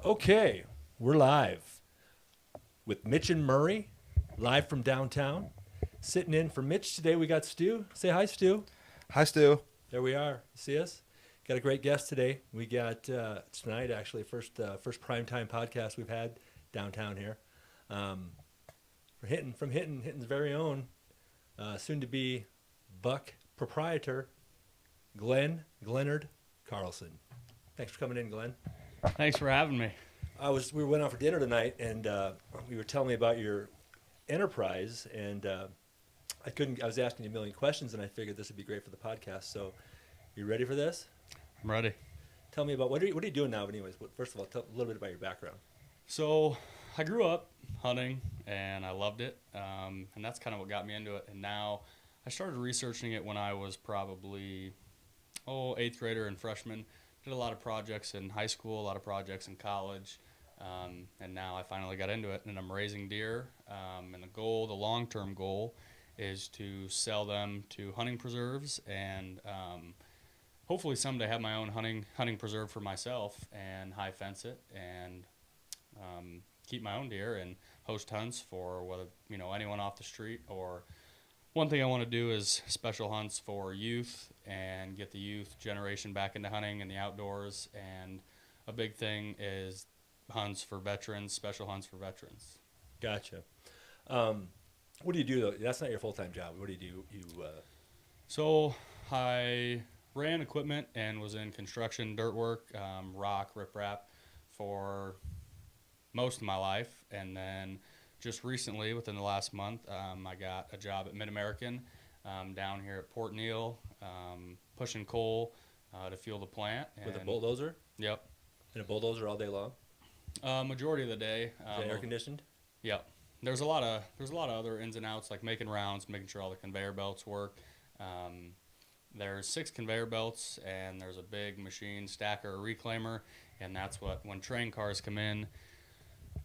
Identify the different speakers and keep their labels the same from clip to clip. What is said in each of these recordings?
Speaker 1: Okay, we're live with Mitch and Murray, live from downtown. Sitting in for Mitch today, we got Stu. Say hi, Stu.
Speaker 2: Hi, Stu.
Speaker 1: There we are. You see us? Got a great guest today. We got tonight, actually, first primetime podcast we've had downtown here. Hitton's very own, soon to be Buck proprietor, Glen Carlson. Thanks for coming in, Glenn.
Speaker 3: Thanks for having me.
Speaker 1: We went out for dinner tonight, and you were telling me about your enterprise, and I was asking you a million questions, and I figured this would be great for the podcast. So, you ready for this?
Speaker 3: I'm ready.
Speaker 1: Tell me about what are you doing now, anyways? First of all, tell a little bit about your background.
Speaker 3: So, I grew up hunting, and I loved it, and that's kind of what got me into it. And now, I started researching it when I was probably, 8th grader and freshman. Did a lot of projects in high school, a lot of projects in college, and now I finally got into it, and I'm raising deer, and the long-term goal is to sell them to hunting preserves and hopefully someday have my own hunting preserve for myself and high fence it and keep my own deer and host hunts for whether anyone off the street. Or one thing I want to do is special hunts for youth and get the youth generation back into hunting and the outdoors. And a big thing is hunts for veterans, special hunts for veterans.
Speaker 1: Gotcha. What do you do, though? That's not your full-time job. What do you do?
Speaker 3: So I ran equipment and was in construction, dirt work, rock, riprap for most of my life. And then just recently, within the last month, I got a job at Mid-American down here at Port Neal, pushing coal to fuel the plant.
Speaker 1: With a bulldozer?
Speaker 3: Yep.
Speaker 1: And a bulldozer all day long?
Speaker 3: Majority of the day.
Speaker 1: Is it air conditioned?
Speaker 3: Yep. There's a lot of other ins and outs, like making rounds, making sure all the conveyor belts work. There's 6 conveyor belts, and there's a big machine stacker, reclaimer, and that's when train cars come in.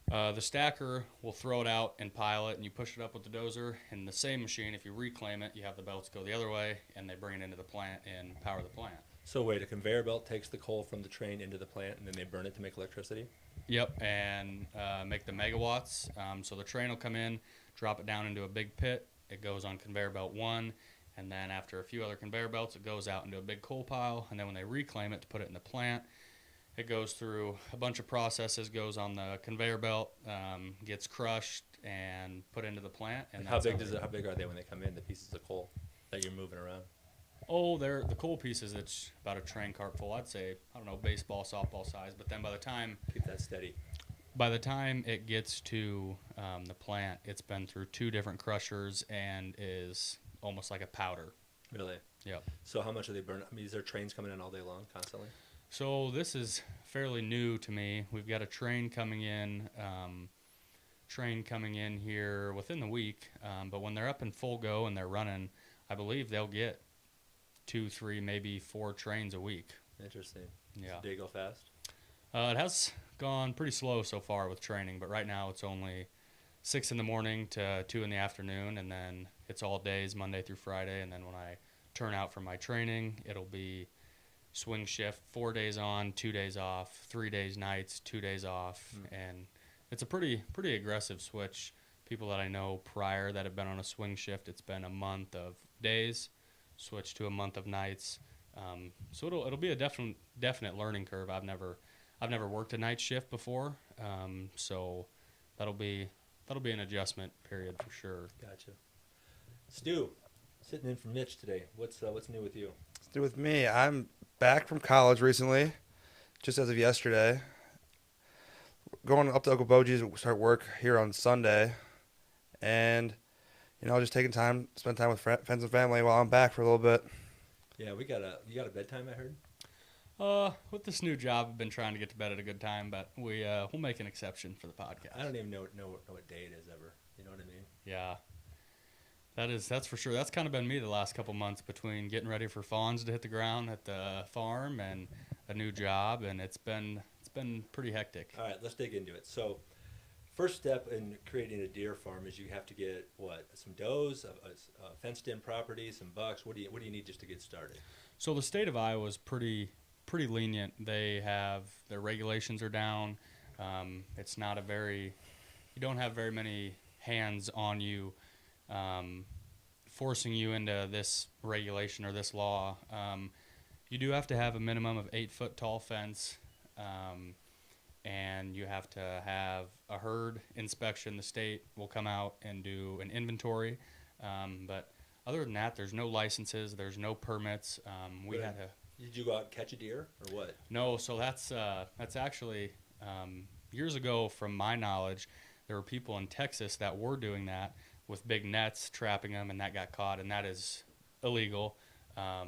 Speaker 3: The stacker will throw it out and pile it, and you push it up with the dozer. And the same machine, if you reclaim it, you have the belts go the other way, and they bring it into the plant and power the plant.
Speaker 1: So wait, a conveyor belt takes the coal from the train into the plant, and then they burn it to make electricity?
Speaker 3: Yep, and make the megawatts. So the train will come in, drop it down into a big pit. It goes on conveyor belt 1, and then after a few other conveyor belts, it goes out into a big coal pile. And then when they reclaim it to put it in the plant, it goes through a bunch of processes, goes on the conveyor belt, gets crushed, and put into the plant. And
Speaker 1: how big are they when they come in, the pieces of coal that you're moving around?
Speaker 3: They're the coal pieces. It's about a train cart full. I'd say, baseball, softball size. But then by the time
Speaker 1: keep that steady.
Speaker 3: By the time it gets to the plant, it's been through 2 different crushers and is almost like a powder.
Speaker 1: Really?
Speaker 3: Yep.
Speaker 1: So how much are they burning? I mean, is there trains coming in all day long, constantly?
Speaker 3: So this is fairly new to me. We've got a train coming in here within the week. But when they're up in full go and they're running, I believe they'll get 2, 3, maybe 4 trains a week.
Speaker 1: Interesting.
Speaker 3: Yeah.
Speaker 1: Does the day go fast?
Speaker 3: It has gone pretty slow so far with training, but right now it's only 6 in the morning to 2 in the afternoon, and then it's all days, Monday through Friday. And then when I turn out from my training, it'll be swing shift, 4 days on, 2 days off, 3 days nights, 2 days off. And it's a pretty aggressive switch. People that I know prior that have been on a swing shift, it's been a month of days, switch to a month of nights. So it'll be a definite learning curve. I've never worked a night shift before, so that'll be an adjustment period for sure.
Speaker 1: Gotcha. Stu, sitting in for Mitch today. What's new with you?
Speaker 2: What's new with me? I'm back from college recently, just as of yesterday. Going up to Uncle Boji's to start work here on Sunday, and just taking time, spend time with friends and family while I'm back for a little bit.
Speaker 1: Yeah, you got a bedtime, I heard.
Speaker 3: With this new job, I've been trying to get to bed at a good time, but we'll make an exception for the podcast.
Speaker 1: I don't even know what day it is ever. You know what I mean?
Speaker 3: Yeah, that's for sure. That's kind of been me the last couple months between getting ready for fawns to hit the ground at the farm and a new job, and it's been pretty hectic.
Speaker 1: All right, let's dig into it. So, first step in creating a deer farm is you have to get some does, a fenced-in property, some bucks. What do you need just to get started?
Speaker 3: So the state of Iowa is pretty lenient. They have their regulations are down. It's not a very, you don't have very many hands on you, forcing you into this regulation or this law. You do have to have a minimum of 8-foot tall fence, and you have to have a herd inspection. The state will come out and do an inventory, but other than that, there's no licenses, there's no permits. We had to.
Speaker 1: Did you go out and catch a deer or what?
Speaker 3: No, so that's actually years ago, from my knowledge, there were people in Texas that were doing that with big nets, trapping them, and that got caught, and that is illegal.
Speaker 1: I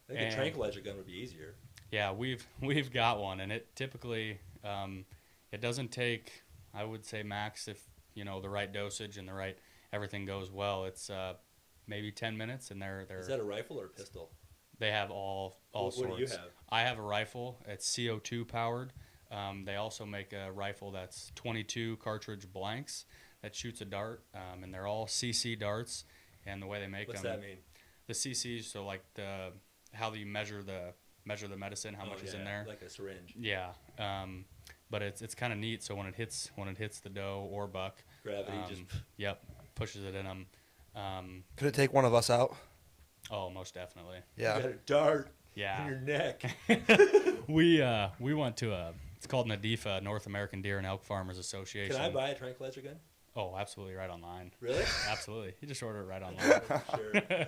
Speaker 1: think a tranquilizer gun would be easier.
Speaker 3: Yeah, we've got one, and it typically it doesn't take, I would say, max, if the right dosage and the right everything goes well. It's maybe 10 minutes, and they're.
Speaker 1: Is that a rifle or a pistol?
Speaker 3: They have all sorts.
Speaker 1: What do you have?
Speaker 3: I have a rifle. It's CO2 powered. They also make a rifle that's 22 cartridge blanks that shoots a dart, and they're all CC darts. And the way they make
Speaker 1: What's
Speaker 3: them.
Speaker 1: that mean?
Speaker 3: The CCs, so like how you measure the medicine, how much is in there.
Speaker 1: Like a syringe.
Speaker 3: Yeah. But it's kind of neat. So when it hits the doe or buck,
Speaker 1: Gravity just.
Speaker 3: Yep, pushes it in them.
Speaker 2: Could it take one of us out?
Speaker 3: Oh, most definitely.
Speaker 2: Yeah.
Speaker 1: You got a dart
Speaker 3: Yeah.
Speaker 1: in your neck.
Speaker 3: We went to it's called NADIFA, North American Deer and Elk Farmers Association.
Speaker 1: Can I buy a tranquilizer gun?
Speaker 3: Oh, absolutely, right online.
Speaker 1: Really?
Speaker 3: Absolutely. You just order it right online.
Speaker 1: Sure.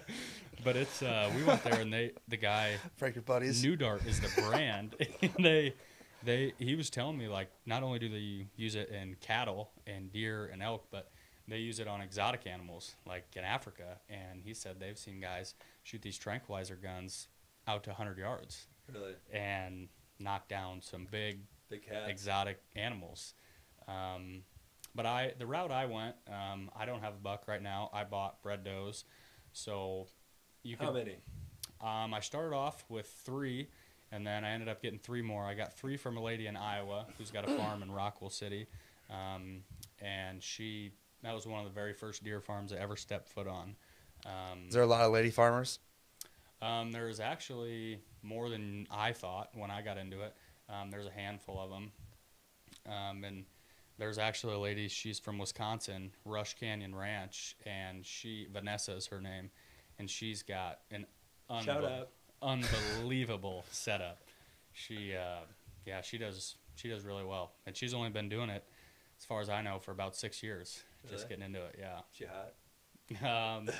Speaker 3: But it's we went there, and the guy,
Speaker 2: Frank, your buddies.
Speaker 3: New Dart is the brand. And he was telling me, like, not only do they use it in cattle and deer and elk, but they use it on exotic animals, like in Africa. And he said they've seen guys shoot these tranquilizer guns out to 100 yards.
Speaker 1: Really?
Speaker 3: And knock down some big
Speaker 1: cats.
Speaker 3: exotic animals. But the route I went, I don't have a buck right now. I bought bred does. So
Speaker 1: How many?
Speaker 3: I started off with 3, and then I ended up getting 3 more. I got 3 from a lady in Iowa who's got a farm in Rockwell City, and that was one of the very first deer farms I ever stepped foot on.
Speaker 2: Is there a lot of lady farmers?
Speaker 3: There's actually more than I thought when I got into it. There's a handful of them, and there's actually a lady, she's from Wisconsin, Rush Canyon Ranch, and Vanessa is her name, and she's got an
Speaker 1: Shout out.
Speaker 3: unbelievable setup. She does really well, and she's only been doing it, as far as I know, for about 6 years.
Speaker 1: Really?
Speaker 3: Just getting into it, yeah.
Speaker 1: She hot?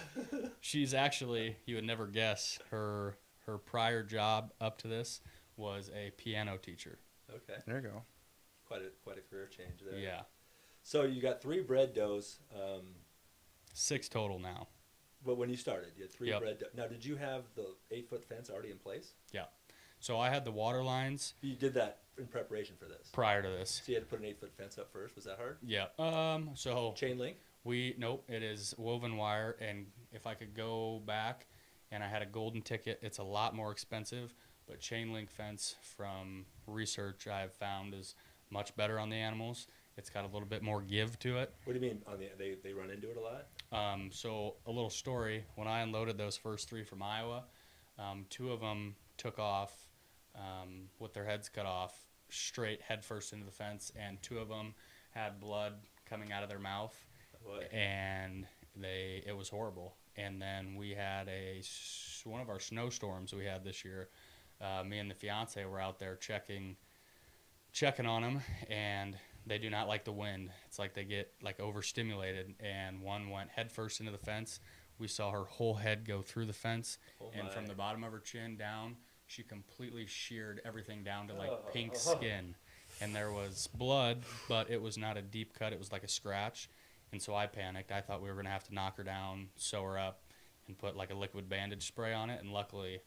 Speaker 3: She's actually, you would never guess, her prior job up to this was a piano teacher.
Speaker 1: Okay.
Speaker 2: There you go.
Speaker 1: Quite a career change there.
Speaker 3: Yeah.
Speaker 1: So you got 3 bred does.
Speaker 3: 6 total now.
Speaker 1: But when you started, you had 3
Speaker 3: Yep.
Speaker 1: bred does. Now, did you have the 8-foot fence already in place?
Speaker 3: Yeah. So I had the water lines
Speaker 1: You did that in preparation for this.
Speaker 3: prior to this.
Speaker 1: So you had to put an 8-foot fence up first. Was that hard?
Speaker 3: Yeah. So
Speaker 1: Chain link?
Speaker 3: nope, it is woven wire, and if I could go back and I had a golden ticket, it's a lot more expensive, but chain link fence, from research I've found, is much better on the animals. It's got a little bit more give to it.
Speaker 1: What do you mean? They run into it a lot?
Speaker 3: So a little story, when I unloaded those first 3 from Iowa, 2 of them took off with their heads cut off straight headfirst into the fence, and 2 of them had blood coming out of their mouth.
Speaker 1: What?
Speaker 3: And it was horrible. And then we had one of our snowstorms we had this year. Me and the fiance were out there checking on them, and they do not like the wind. It's like they get like overstimulated, and one went head first into the fence. We saw her whole head go through the fence, and from the bottom of her chin down, she completely sheared everything down to like pink skin. And there was blood, but it was not a deep cut. It was like a scratch. And so I panicked. I thought we were going to have to knock her down, sew her up, and put like a liquid bandage spray on it. And luckily,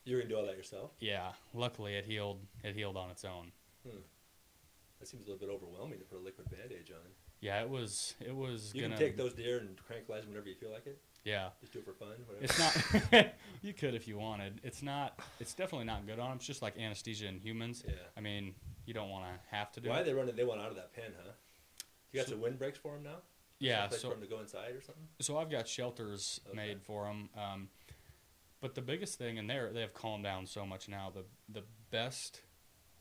Speaker 1: You were going to do all that yourself?
Speaker 3: yeah, luckily it healed on its own.
Speaker 1: That seems a little bit overwhelming to put a liquid bandage on.
Speaker 3: Yeah, it was
Speaker 1: You
Speaker 3: gonna.
Speaker 1: can take those deer and tranquilize them whenever you feel like it?
Speaker 3: Yeah,
Speaker 1: Just do it for fun? Whatever.
Speaker 3: it's not. You could if you wanted. It's not. It's definitely not good on them. It's just like anesthesia in humans.
Speaker 1: Yeah.
Speaker 3: I mean, you don't want to have to do
Speaker 1: Why
Speaker 3: it.
Speaker 1: are they running? They want out of that pen, huh? You got
Speaker 3: So-
Speaker 1: some windbreaks for them now?
Speaker 3: Yeah,
Speaker 1: Someplace
Speaker 3: so
Speaker 1: for them to go inside or something?
Speaker 3: So I've got shelters
Speaker 1: Okay.
Speaker 3: made for them. But the biggest thing, and they have calmed down so much now. The best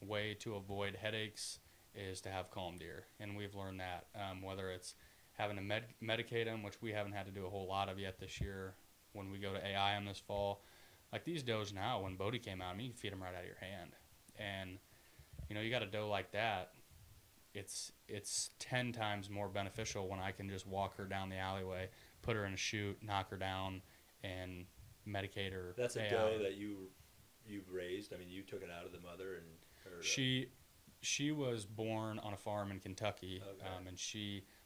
Speaker 3: way to avoid headaches is to have calm deer, and we've learned that. Whether it's having to medicate them, which we haven't had to do a whole lot of yet this year. When we go to AI them this fall, like these does now, when Bodie came out, I mean, you can feed them right out of your hand, and you got a doe like that. It's 10 times more beneficial when I can just walk her down the alleyway, put her in a chute, knock her down, and medicate her.
Speaker 1: That's a
Speaker 3: AI.
Speaker 1: doe that you raised. I mean, you took it out of the mother and.
Speaker 3: She was born on a farm in Kentucky,
Speaker 1: Okay.
Speaker 3: and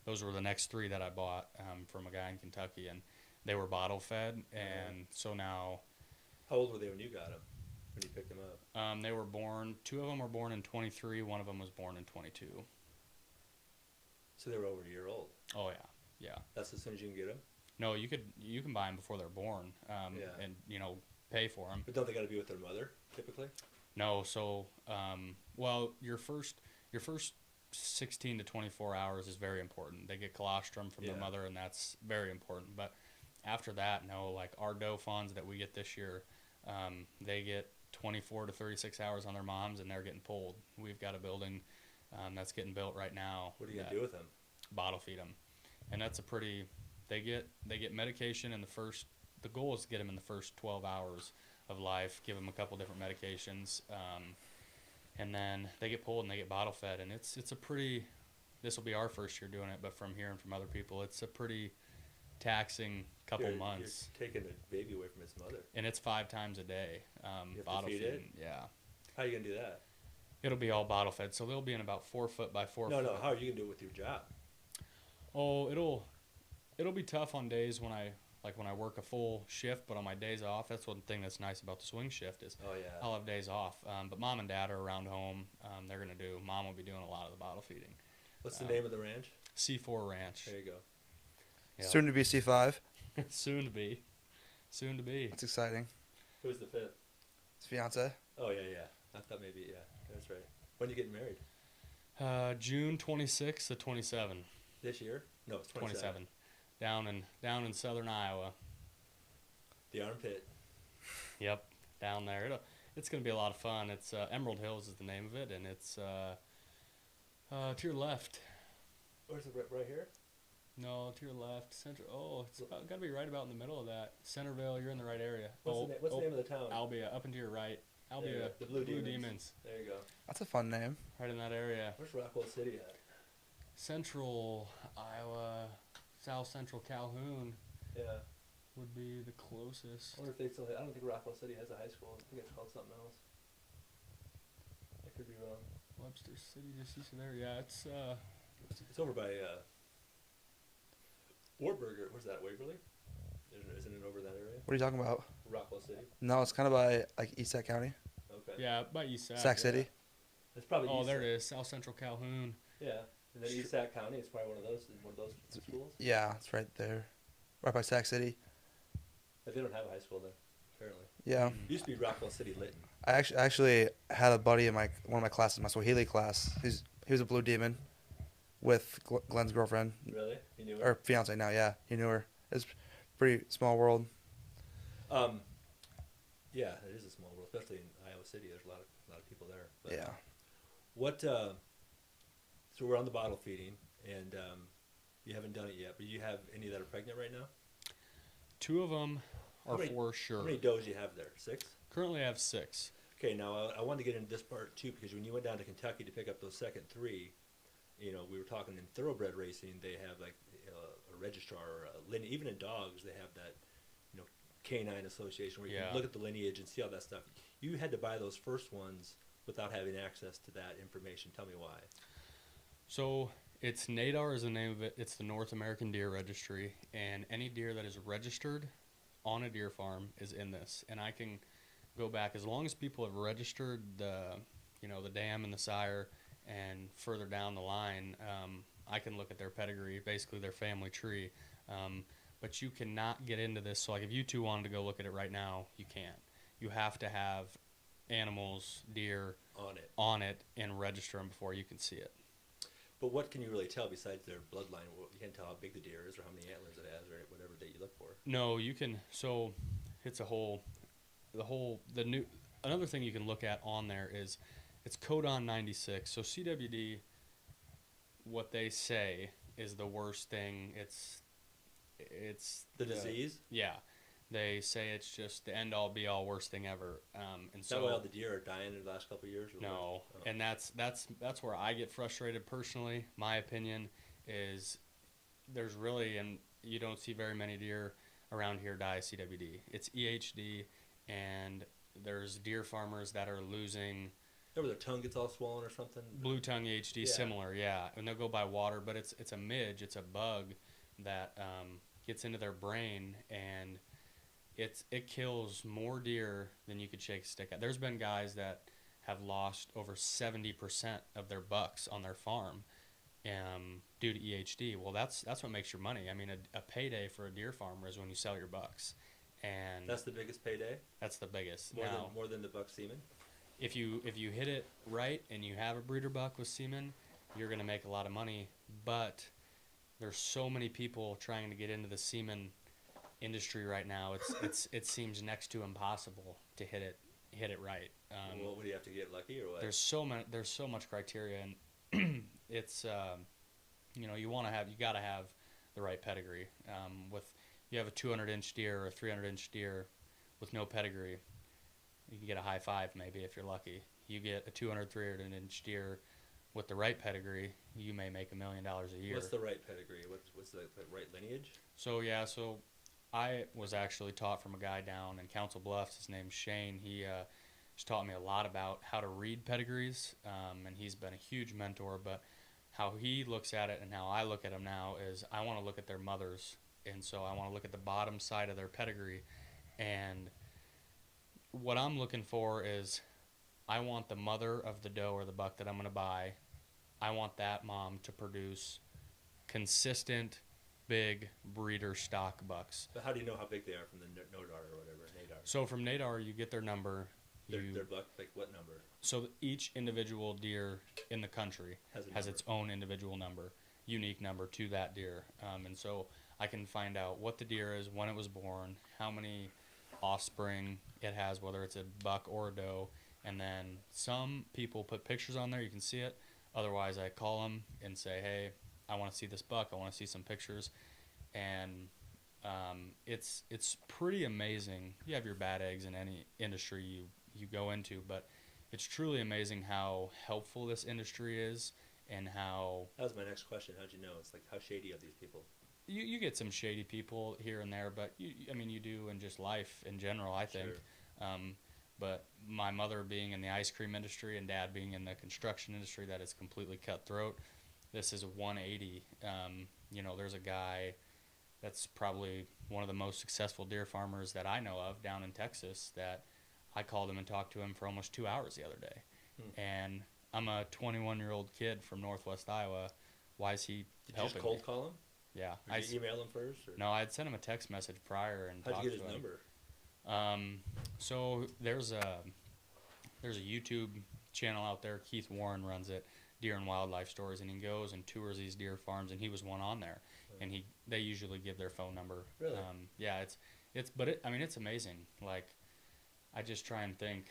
Speaker 3: those were the next 3 that I bought from a guy in Kentucky, and they were bottle fed, and so now.
Speaker 1: How old were they when you got them? When you picked them up?
Speaker 3: They were born. 2 of them were born in 23. One of them was born in 22.
Speaker 1: So they were over a year old.
Speaker 3: Oh yeah.
Speaker 1: That's as soon as you can get them.
Speaker 3: No, you can buy them before they're born, and pay for them.
Speaker 1: But don't they got to be with their mother typically?
Speaker 3: No, so your first 16 to 24 hours is very important. They get colostrum from their mother, and that's very important. But after that, no, like our doe fawns that we get this year, they get 24 to 36 hours on their moms, and they're getting pulled. We've got a building that's getting built right now.
Speaker 1: What are you gonna do with them?
Speaker 3: Bottle feed them, and that's a pretty. They get medication in the first. The goal is to get them in the first 12 hours of life. Give them a couple different medications, and then they get pulled and they get bottle fed. And it's a pretty. This will be our first year doing it, but from hearing from other people, it's a pretty taxing couple months.
Speaker 1: You're taking the baby away from its mother.
Speaker 3: And it's 5 times a day.
Speaker 1: You have
Speaker 3: Bottle
Speaker 1: to feed
Speaker 3: feeding.
Speaker 1: it?
Speaker 3: Yeah.
Speaker 1: How are you gonna do that?
Speaker 3: It'll be all bottle fed, so they'll be in about 4 foot by 4 foot.
Speaker 1: No. How are you gonna do it with your job?
Speaker 3: Oh, it'll be tough on days when I work a full shift, but on my days off, that's one thing that's nice about the swing shift is I'll have days off. But mom and dad are around home. Mom will be doing a lot of the bottle feeding.
Speaker 1: What's the name of the ranch?
Speaker 3: C4 Ranch.
Speaker 1: There you go.
Speaker 3: Yeah.
Speaker 2: Soon to be C5.
Speaker 3: Soon to be.
Speaker 2: That's exciting.
Speaker 1: Who's the 5th?
Speaker 2: His fiance.
Speaker 1: Oh yeah. I thought maybe that's right. When are you getting married?
Speaker 3: June 26th to 27.
Speaker 1: This year? No, it's 27.
Speaker 3: Down in southern Iowa.
Speaker 1: The armpit.
Speaker 3: Yep, down there. It's going to be a lot of fun. It's Emerald Hills is the name of it, and it's to your left.
Speaker 1: Where's it? Right here?
Speaker 3: No, to your left. Central. Oh, it's got to be right about in the middle of that. Centerville, you're in the right area.
Speaker 1: What's the name of the town?
Speaker 3: Albia, up and to your right. Albia,
Speaker 1: the Blue Demons.
Speaker 3: Demons.
Speaker 1: There you go.
Speaker 2: That's a fun name.
Speaker 3: Right in that area.
Speaker 1: Where's Rockwell City at?
Speaker 3: Central Iowa, South Central Calhoun
Speaker 1: Yeah.
Speaker 3: would be the closest.
Speaker 1: I wonder if they still. I don't think Rockwell City has a high school. I think it's called something else. I could be wrong.
Speaker 3: Webster City, just east of there. Yeah, it's
Speaker 1: It's over by Warburger. Where's that? Waverly? Isn't it over that area?
Speaker 2: What are you talking about?
Speaker 1: Rockwell City.
Speaker 2: No, it's kind of by like East Sac County.
Speaker 1: Okay.
Speaker 3: yeah by East Sac.
Speaker 2: Sac City.
Speaker 1: It's probably.
Speaker 3: Oh,
Speaker 1: East
Speaker 3: there
Speaker 1: Sac.
Speaker 3: it is, South Central Calhoun.
Speaker 1: Yeah. And then East Sac County is probably one of those schools.
Speaker 2: Yeah, it's right there. Right by Sac City.
Speaker 1: But they don't have a high school there, apparently.
Speaker 2: Yeah.
Speaker 1: It used to be Rockwell City Lytton.
Speaker 2: I actually had a buddy in one of my classes, my Swahili class. He was a Blue Demon with Glen's girlfriend.
Speaker 1: Really? You knew her?
Speaker 2: Or fiance now, yeah. He knew her. It's a pretty small world.
Speaker 1: Yeah, it is a small world, especially in Iowa City. There's a lot of people there. But
Speaker 2: Yeah.
Speaker 1: What? So we're on the bottle feeding, and you haven't done it yet, but you have any that are pregnant right now?
Speaker 3: 2 of them
Speaker 1: How
Speaker 3: are
Speaker 1: many-
Speaker 3: for sure.
Speaker 1: How many does you have there? 6?
Speaker 3: Currently, I have 6.
Speaker 1: Okay, now I wanted to get into this part too, because when you went down to Kentucky to pick up those second 3, we were talking in thoroughbred racing, they have like a registrar or a lineage. Even in dogs, they have that, canine association where you can look at the lineage and see all that stuff. You had to buy those first ones without having access to that information. Tell me why.
Speaker 3: So it's NADAR is the name of it. It's the North American Deer Registry, and any deer that is registered on a deer farm is in this. And I can go back as long as people have registered the dam and the sire, and further down the line, I can look at their pedigree, basically their family tree. But you cannot get into this. So like if you 2 wanted to go look at it right now, you can't. You have to have animals, deer on it and register them before you can see it.
Speaker 1: But what can you really tell besides their bloodline? You can't tell how big the deer is or how many antlers it has or whatever that you look for.
Speaker 3: No, you can. So it's another thing you can look at on there is it's codon 96. So CWD what they say is the worst thing. It's
Speaker 1: The disease?
Speaker 3: Yeah. They say it's just the end all be all worst thing ever. And
Speaker 1: Is
Speaker 3: so
Speaker 1: that why all the deer are dying in the last couple of years? Or
Speaker 3: no,
Speaker 1: what? Oh.
Speaker 3: and that's where I get frustrated personally. My opinion is there's really, and you don't see very many deer around here die of CWD. It's EHD, and there's deer farmers that are losing.
Speaker 1: Remember their tongue gets all swollen or something?
Speaker 3: Blue tongue EHD,
Speaker 1: Yeah.
Speaker 3: similar, yeah. And they'll go by water, but it's a midge, it's a bug that gets into their brain, and it kills more deer than you could shake a stick at. There's been guys that have lost over 70% of their bucks on their farm due to EHD. Well, that's what makes your money. I mean, a payday for a deer farmer is when you sell your bucks, and
Speaker 1: That's the biggest payday.
Speaker 3: that's the biggest.
Speaker 1: More than the buck semen.
Speaker 3: If you hit it right and you have a breeder buck with semen, you're gonna make a lot of money. But there's so many people trying to get into the semen industry right now. It seems next to impossible to hit it right.
Speaker 1: What would you have to get lucky or what?
Speaker 3: There's so much criteria, and it's you gotta have the right pedigree. With you have a 200-inch deer or a 300-inch deer with no pedigree, you can get a high five maybe if you're lucky. You get a 300-inch deer with the right pedigree, you may make $1 million a year.
Speaker 1: What's the right pedigree? What's the right lineage?
Speaker 3: So I was actually taught from a guy down in Council Bluffs. His name's Shane. He just taught me a lot about how to read pedigrees, and he's been a huge mentor. But how he looks at it and how I look at them now is I want to look at their mothers, and so I want to look at the bottom side of their pedigree. And what I'm looking for is I want the mother of the doe or the buck that I'm going to buy, I want that mom to produce consistent, big breeder stock bucks.
Speaker 1: But how do you know how big they are from the Nodar or whatever, Nadar?
Speaker 3: So from Nadar, you get their number.
Speaker 1: Their buck, like what number?
Speaker 3: So each individual deer in the country has its own individual number, unique number to that deer. And so I can find out what the deer is, when it was born, how many offspring it has, whether it's a buck or a doe. And then some people put pictures on there, you can see it. Otherwise, I call them and say, hey, I want to see this buck, I want to see some pictures. And it's pretty amazing. You have your bad eggs in any industry you go into, but it's truly amazing how helpful this industry is and how...
Speaker 1: That was my next question. How'd you know? It's like, how shady are these people?
Speaker 3: You get some shady people here and there, but you do in just life in general, I think.
Speaker 1: Sure.
Speaker 3: But my mother being in the ice cream industry and dad being in the construction industry that is completely cutthroat, this is a 180. There's a guy that's probably one of the most successful deer farmers that I know of down in Texas that I called him and talked to him for almost 2 hours the other day. And I'm a 21-year-old kid from northwest Iowa. Why is he
Speaker 1: Did
Speaker 3: helping
Speaker 1: you just cold
Speaker 3: me?
Speaker 1: call him?
Speaker 3: Yeah.
Speaker 1: Or did you email him first? Or?
Speaker 3: No, I'd sent him a text message prior and
Speaker 1: How'd
Speaker 3: talked
Speaker 1: you get
Speaker 3: to
Speaker 1: his
Speaker 3: him.
Speaker 1: number?
Speaker 3: So there's a YouTube channel out there. Keith Warren runs it, Deer and Wildlife Stories, and he goes and tours these deer farms, and he was one on there. And they usually give their phone number.
Speaker 1: Really?
Speaker 3: Yeah, it's amazing. Like, I just try and think,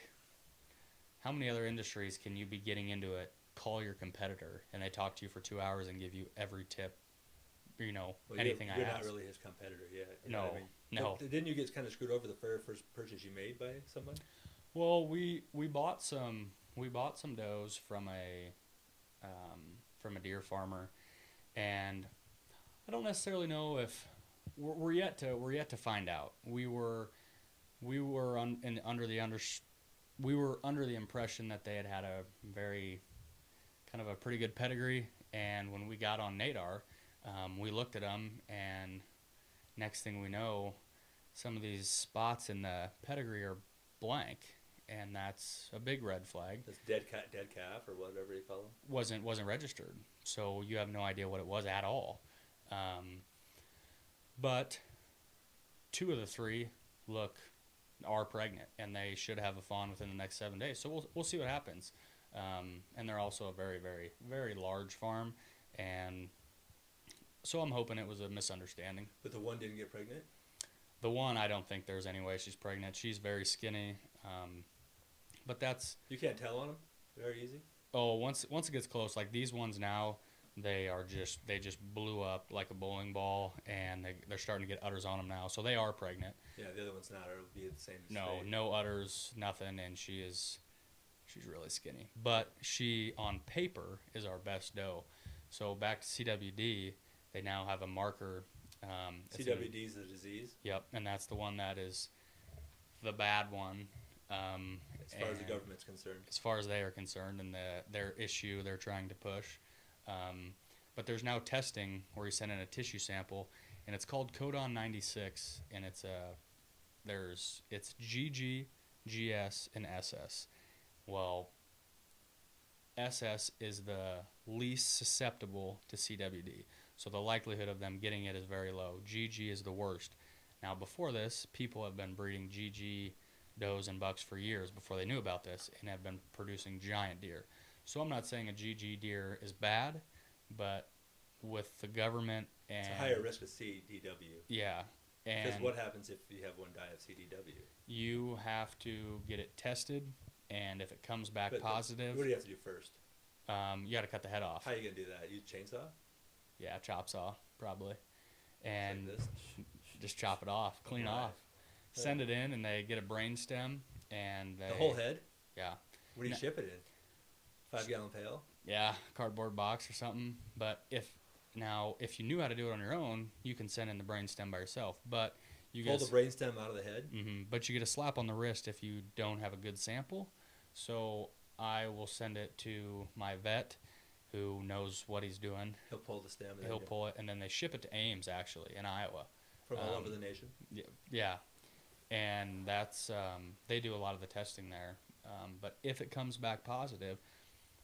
Speaker 3: how many other industries can you be getting into it? Call your competitor, and they talk to you for 2 hours and give you every tip.
Speaker 1: Well,
Speaker 3: Anything
Speaker 1: you're
Speaker 3: I ask.
Speaker 1: not really his competitor yet. You
Speaker 3: No,
Speaker 1: know what I mean?
Speaker 3: no.
Speaker 1: Didn't you get kind of screwed over the very first purchase you made by someone?
Speaker 3: Well, we bought some does from a deer farmer, and I don't necessarily know if we're yet to find out. We were under the impression that they had a very kind of a pretty good pedigree, and when we got on Nadar, we looked at them, and next thing we know, some of these spots in the pedigree are blank, and that's a big red flag.
Speaker 1: This dead calf or whatever you call them?
Speaker 3: Wasn't registered, so you have no idea what it was at all. But 2 of the 3 are pregnant, and they should have a fawn within the next 7 days. So we'll see what happens. And they're also a very, very, very large farm, and so I'm hoping it was a misunderstanding.
Speaker 1: But the one didn't get pregnant?
Speaker 3: The one, I don't think there's any way she's pregnant. She's very skinny, but that's...
Speaker 1: You can't tell on them? Very easy?
Speaker 3: Oh, once it gets close, like these ones now, they just blew up like a bowling ball, and they're starting to get udders on them now. So they are pregnant.
Speaker 1: Yeah, the other one's not. Or it'll be the same.
Speaker 3: No udders, nothing, and she's really skinny. But she, on paper, is our best doe. So back to CWD, they now have a marker.
Speaker 1: CWD is the disease.
Speaker 3: Yep, and that's the one that is the bad one.
Speaker 1: As far as the government's concerned.
Speaker 3: As far as they are concerned, and their issue they're trying to push. But there's now testing where you send in a tissue sample, and it's called Codon 96, and it's GG, GS, and SS. Well, SS is the least susceptible to CWD, so the likelihood of them getting it is very low. GG is the worst. Now, before this, people have been breeding GG does and bucks for years before they knew about this, and have been producing giant deer. So I'm not saying a GG deer is bad, but with the government and...
Speaker 1: It's a higher risk of CDW.
Speaker 3: Yeah.
Speaker 1: Because what happens if you have one die of CDW?
Speaker 3: You have to get it tested, and if it comes back positive...
Speaker 1: What do you have to do first?
Speaker 3: You got to cut the head off.
Speaker 1: How are you going to do that? Use chainsaw?
Speaker 3: Yeah, chop saw, probably. And
Speaker 1: like this?
Speaker 3: Just chop it off, clean off. Send it in, and they get a brain stem, and
Speaker 1: the whole head?
Speaker 3: Yeah.
Speaker 1: What do you ship it in? 5-gallon pail?
Speaker 3: Yeah, cardboard box or something. But if you knew how to do it on your own, you can send in the brain stem by yourself. But you
Speaker 1: pull the brain stem out of the head.
Speaker 3: But you get a slap on the wrist if you don't have a good sample. So I will send it to my vet, who knows what he's doing.
Speaker 1: He'll pull the stem.
Speaker 3: He'll pull it, and then they ship it to Ames, actually, in Iowa.
Speaker 1: From all over the nation.
Speaker 3: Yeah. And that's they do a lot of the testing there. But if it comes back positive,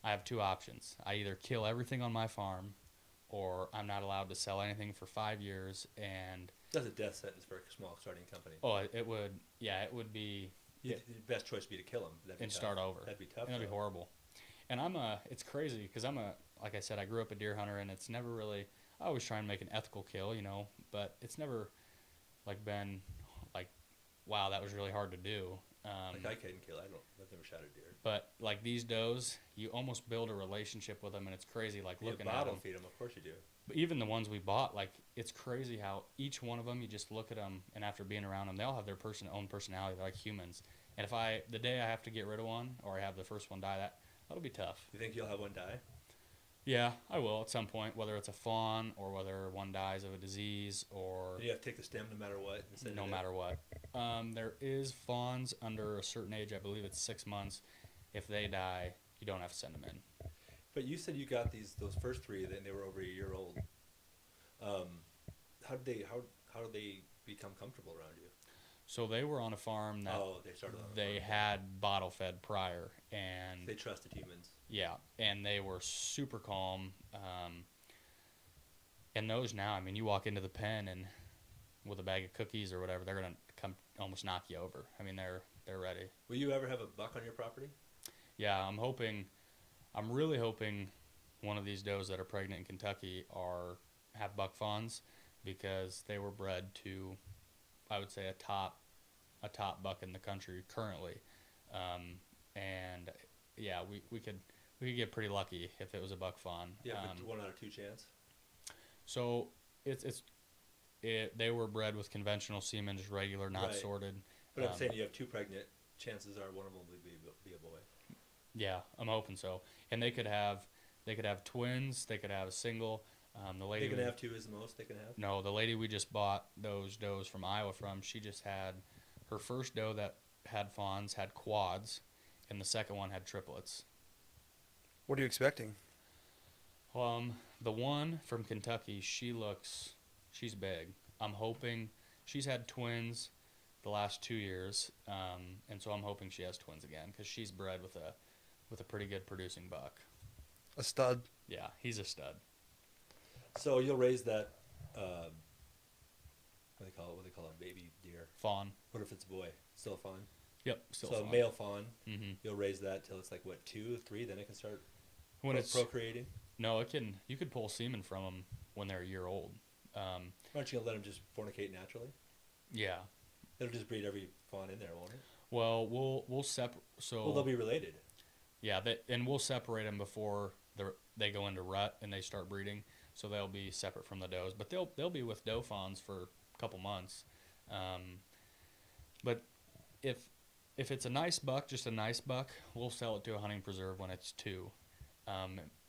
Speaker 3: I have two options. I either kill everything on my farm, or I'm not allowed to sell anything for 5 years. And
Speaker 1: that's a death sentence for a small starting company.
Speaker 3: Oh, it would. Yeah, it would be.
Speaker 1: The best choice would be to kill them
Speaker 3: and start over.
Speaker 1: That'd be tough.
Speaker 3: And that'd be horrible. And it's crazy because like I said, I grew up a deer hunter, and it's never really. I always try and make an ethical kill, but it's never like been like, wow, that was really hard to do.
Speaker 1: Like I couldn't kill. I've never shot a deer.
Speaker 3: But like these does, you almost build a relationship with them, and it's crazy. Like looking at them.
Speaker 1: Bottle feed them, of course you do.
Speaker 3: But even the ones we bought, like it's crazy how each one of them, you just look at them, and after being around them, they all have their own personality. They're like humans. And if the day I have to get rid of one, or I have the first one die, that'll be tough.
Speaker 1: You think you'll have one die?
Speaker 3: Yeah, I will at some point, whether it's a fawn or whether one dies of a disease or...
Speaker 1: And you have to take the stem no matter what?
Speaker 3: No matter what. There is fawns under a certain age, I believe it's 6 months. If they die, you don't have to send them in.
Speaker 1: But you said you got those first three, then they were over a year old. How did they become comfortable around you?
Speaker 3: So they were on a farm that they had bottle fed prior, and
Speaker 1: they trusted humans.
Speaker 3: Yeah, and they were super calm. And those now, I mean, you walk into the pen and with a bag of cookies or whatever, they're gonna come almost knock you over. I mean, they're ready.
Speaker 1: Will you ever have a buck on your property?
Speaker 3: Yeah, I'm really hoping one of these does that are pregnant in Kentucky have buck fawns, because they were bred to, I would say, a top buck in the country currently. And yeah, we could get pretty lucky if it was a buck fawn.
Speaker 1: Yeah, but 1 out of 2 chance.
Speaker 3: So they were bred with conventional semen, just regular, not sorted.
Speaker 1: But I'm saying you have 2 pregnant. Chances are one of them will be a boy.
Speaker 3: Yeah, I'm hoping so. And they could have twins. They could have a single. The lady
Speaker 1: they can have 2 is the most they can have?
Speaker 3: No, the lady we just bought those does from Iowa from, she just had her first doe that had fawns had quads, and the second one had triplets.
Speaker 2: What are you expecting?
Speaker 3: The one from Kentucky, she's big. I'm hoping she's had twins the last 2 years, and so I'm hoping she has twins again, because she's bred with a pretty good producing buck.
Speaker 2: A stud.
Speaker 3: Yeah, he's a stud.
Speaker 1: So you'll raise that, what do they call it, baby deer?
Speaker 3: Fawn.
Speaker 1: What if it's a boy? Still a fawn?
Speaker 3: Yep, still
Speaker 1: so
Speaker 3: fawn.
Speaker 1: Male fawn,
Speaker 3: you'll
Speaker 1: raise that till it's like, what, 2 or 3, then it can start
Speaker 3: it's
Speaker 1: procreating?
Speaker 3: No, you could pull semen from them when they're a year old.
Speaker 1: Aren't you going to let them just fornicate naturally?
Speaker 3: Yeah.
Speaker 1: It'll just breed every fawn in there, won't it?
Speaker 3: Well, we'll separate. So
Speaker 1: they'll be related.
Speaker 3: Yeah, and we'll separate them before they go into rut and they start breeding, so they'll be separate from the does. But they'll be with doe fawns for a couple months. But if it's a nice buck, just a nice buck, we'll sell it to a hunting preserve when it's 2.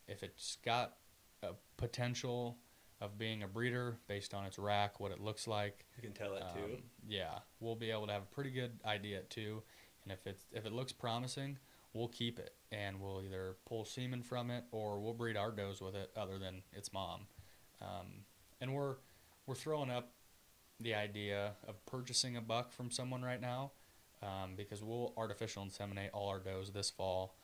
Speaker 3: If it's got a potential of being a breeder based on its rack, what it looks like,
Speaker 1: You can tell that too.
Speaker 3: yeah, we'll be able to have a pretty good idea at 2. And if it looks promising, we'll keep it, and we'll either pull semen from it or we'll breed our does with it, other than its mom. And we're throwing up the idea of purchasing a buck from someone right now, because we'll artificial inseminate all our does this fall.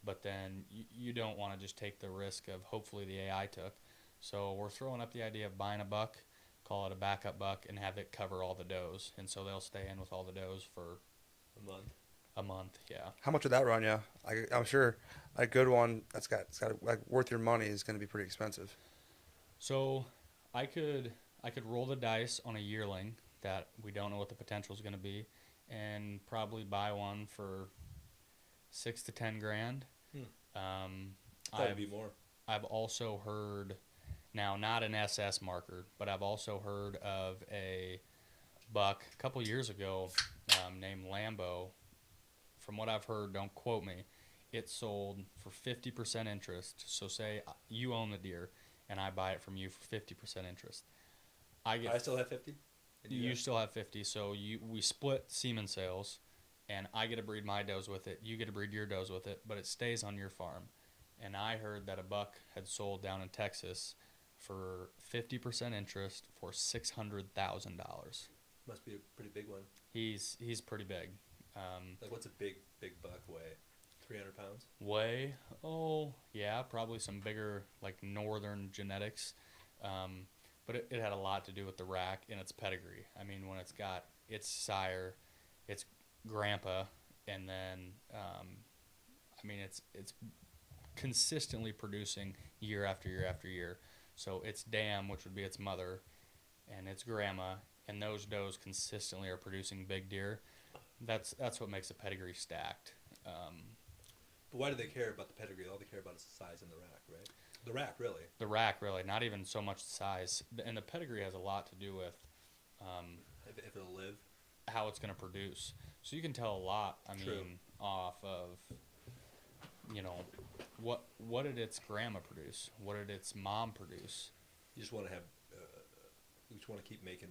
Speaker 3: But then you don't want to just take the risk of hopefully the AI took. So we're throwing up the idea of buying a buck, call it a backup buck, and have it cover all the does. And so they'll stay in with all the does for a month, yeah.
Speaker 2: How much would that run you? I'm sure a good one that's got like worth your money is going to be pretty expensive.
Speaker 3: So I could roll the dice on a yearling that we don't know what the potential is going to be, and probably buy one for $6 to $10,000.
Speaker 1: That'd be more.
Speaker 3: I've also heard, now not an SS marker, but I've also heard of a buck a couple years ago named Lambo. From what I've heard, don't quote me, it sold for 50% interest. So say you own the deer and I buy it from you for 50% interest.
Speaker 1: I still have 50?
Speaker 3: You still have 50, so we split semen sales, and I get to breed my does with it, you get to breed your does with it, but it stays on your farm. And I heard that a buck had sold down in Texas for 50% interest for $600,000.
Speaker 1: Must be a pretty big one.
Speaker 3: He's pretty big.
Speaker 1: Like, what's a big buck weigh? 300 pounds?
Speaker 3: Weigh? Oh, yeah, probably some bigger, like, northern genetics. But it had a lot to do with the rack and its pedigree. I mean, when it's got its sire, its grandpa, and then, I mean, it's consistently producing year after year after year. So its dam, which would be its mother, and its grandma, and those does consistently are producing big deer. That's what makes the pedigree stacked.
Speaker 1: But why do they care about the pedigree? All they care about is the size and the rack, right? The rack, really.
Speaker 3: The rack, really, not even so much the size. And the pedigree has a lot to do with
Speaker 1: if it'll live,
Speaker 3: how it's going to produce. So you can tell a lot, mean, off of, what did its grandma produce? What did its mom produce?
Speaker 1: You just want to have, you just want to keep making,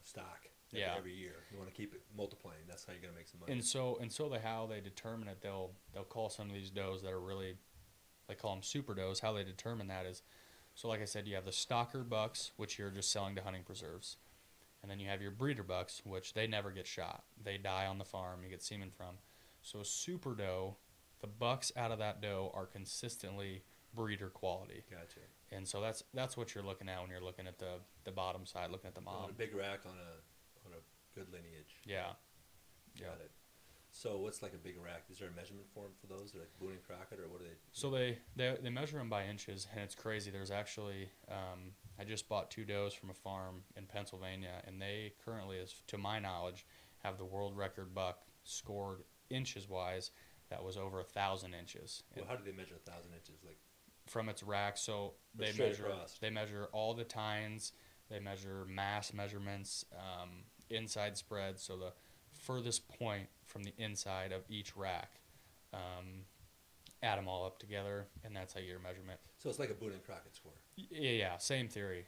Speaker 1: stock every year. You want to keep it multiplying. That's how you're going to make some money.
Speaker 3: And so how they determine it, they'll call some of these does that are really, they call them super does. How they determine that is, so like I said, you have the stalker bucks, which you're just selling to hunting preserves. And then you have your breeder bucks, which they never get shot. They die on the farm. You get semen from. So a super doe, the bucks out of that doe are consistently breeder quality.
Speaker 1: Gotcha.
Speaker 3: And so that's what you're looking at when you're looking at the bottom side, looking at the mom.
Speaker 1: On a big rack on a good lineage.
Speaker 3: Yeah.
Speaker 1: Got it. So what's like a big rack? Is there a measurement for them for those? They're like Boone and Crockett, or what are they?
Speaker 3: So they measure them by inches, and it's crazy. There's actually I just bought 2 does from a farm in Pennsylvania, and they currently, as to my knowledge, have the world record buck scored inches wise that was over 1,000 inches.
Speaker 1: Well, how do they measure 1,000 inches? Like
Speaker 3: from its rack, so they measure all the tines, they measure mass measurements, inside spread, so the furthest point from the inside of each rack, add them all up together, and that's how you get your measurement.
Speaker 1: So it's like a Boone and Crockett score.
Speaker 3: Yeah, same theory.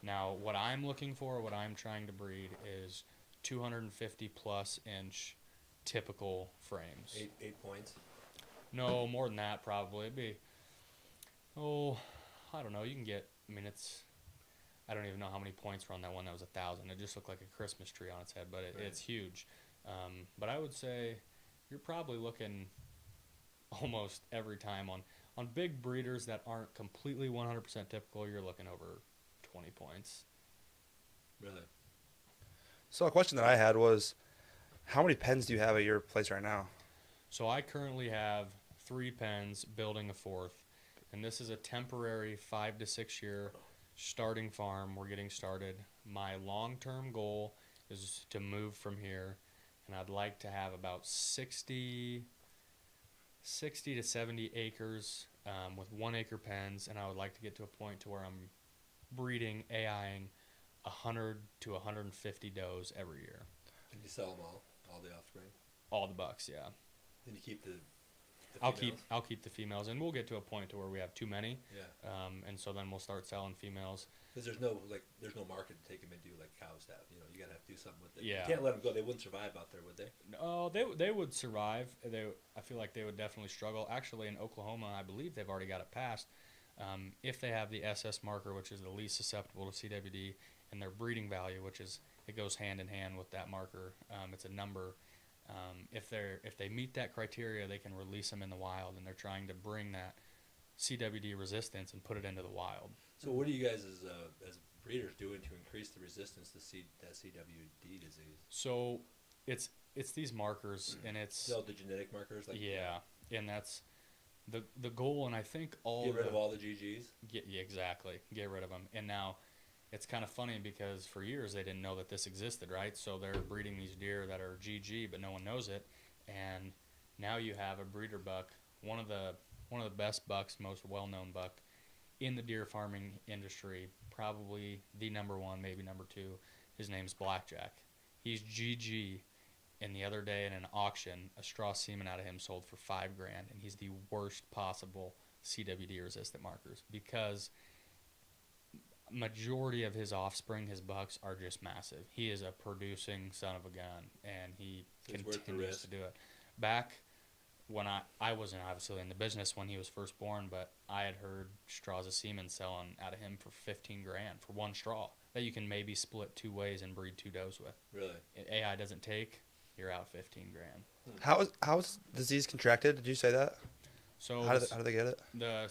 Speaker 3: Now, what I'm looking for, what I'm trying to breed is 250 plus inch typical frames.
Speaker 1: Eight points?
Speaker 3: No, more than that probably. It'd be, I don't know. You can get, I don't even know how many points were on that one that was 1,000. It just looked like a Christmas tree on its head, but it's huge. But I would say you're probably looking almost every time on big breeders that aren't completely 100% typical, you're looking over 20 points.
Speaker 1: Really?
Speaker 2: So a question that I had was, how many pens do you have at your place right now?
Speaker 3: So I currently have 3 pens, building a 4th, and this is a temporary 5 to 6 year starting farm. We're getting started. My long-term goal is to move from here, and I'd like to have about 60 60 to 70 acres with 1 acre pens, and I would like to get to a point to where I'm breeding, AIing 100 to 150 does every year.
Speaker 1: And you sell them all the offspring.
Speaker 3: All the bucks, yeah.
Speaker 1: Then you keep the
Speaker 3: I'll
Speaker 1: females?
Speaker 3: keep the females, and we'll get to a point to where we have too many.
Speaker 1: Yeah.
Speaker 3: And so then we'll start selling females.
Speaker 1: Because there's no market to take them into like cows have. You know, you gotta have to do something with it.
Speaker 3: Yeah.
Speaker 1: You can't let them go. They wouldn't survive out there, would they?
Speaker 3: Oh, they would survive. I feel like they would definitely struggle. Actually, in Oklahoma, I believe they've already got it passed. If they have the SS marker, which is the least susceptible to CWD, and their breeding value, which is it goes hand in hand with that marker. It's a number. If they meet that criteria, they can release them in the wild, and they're trying to bring that CWD resistance and put it into the wild.
Speaker 1: So what are you guys as breeders doing to increase the resistance to that CWD disease?
Speaker 3: So it's these markers, and it's
Speaker 1: So the genetic markers, like
Speaker 3: yeah, and that's the goal. And I think
Speaker 1: get rid of all the GGs.
Speaker 3: Yeah, exactly, get rid of them. And now it's kind of funny because for years they didn't know that this existed, right? So they're breeding these deer that are GG, but no one knows it. And now you have a breeder buck, one of the best bucks, most well-known buck in the deer farming industry, probably the number one, maybe number two. His name's Blackjack. He's GG, and the other day in an auction, a straw semen out of him sold for $5,000, and he's the worst possible CWD resistant markers because majority of his offspring, his bucks, are just massive. He is a producing son of a gun, and he continues to do it. Back when I wasn't obviously in the business when he was first born, but I had heard straws of semen selling out of him for $15,000 for one straw that you can maybe split 2 ways and breed 2 does with.
Speaker 1: Really?
Speaker 3: AI doesn't take, you're out $15,000.
Speaker 2: How is disease contracted? Did you say that?
Speaker 3: So
Speaker 2: How do they get it?
Speaker 3: the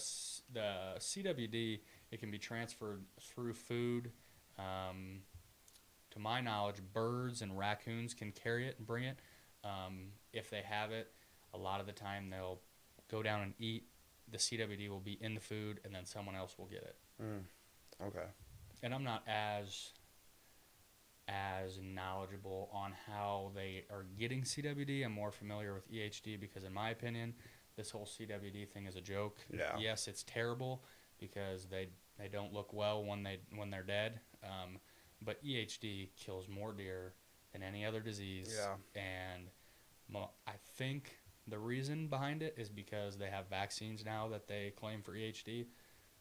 Speaker 3: CWD, it can be transferred through food. To my knowledge, birds and raccoons can carry it and bring it. If they have it, a lot of the time they'll go down and eat. The CWD will be in the food, and then someone else will get it.
Speaker 2: Okay.
Speaker 3: And I'm not as knowledgeable on how they are getting CWD. I'm more familiar with EHD because, in my opinion, this whole CWD thing is a joke.
Speaker 2: Yeah.
Speaker 3: Yes, it's terrible because they don't look well when they're dead. But EHD kills more deer than any other disease.
Speaker 2: Yeah.
Speaker 3: And I think the reason behind it is because they have vaccines now that they claim for EHD.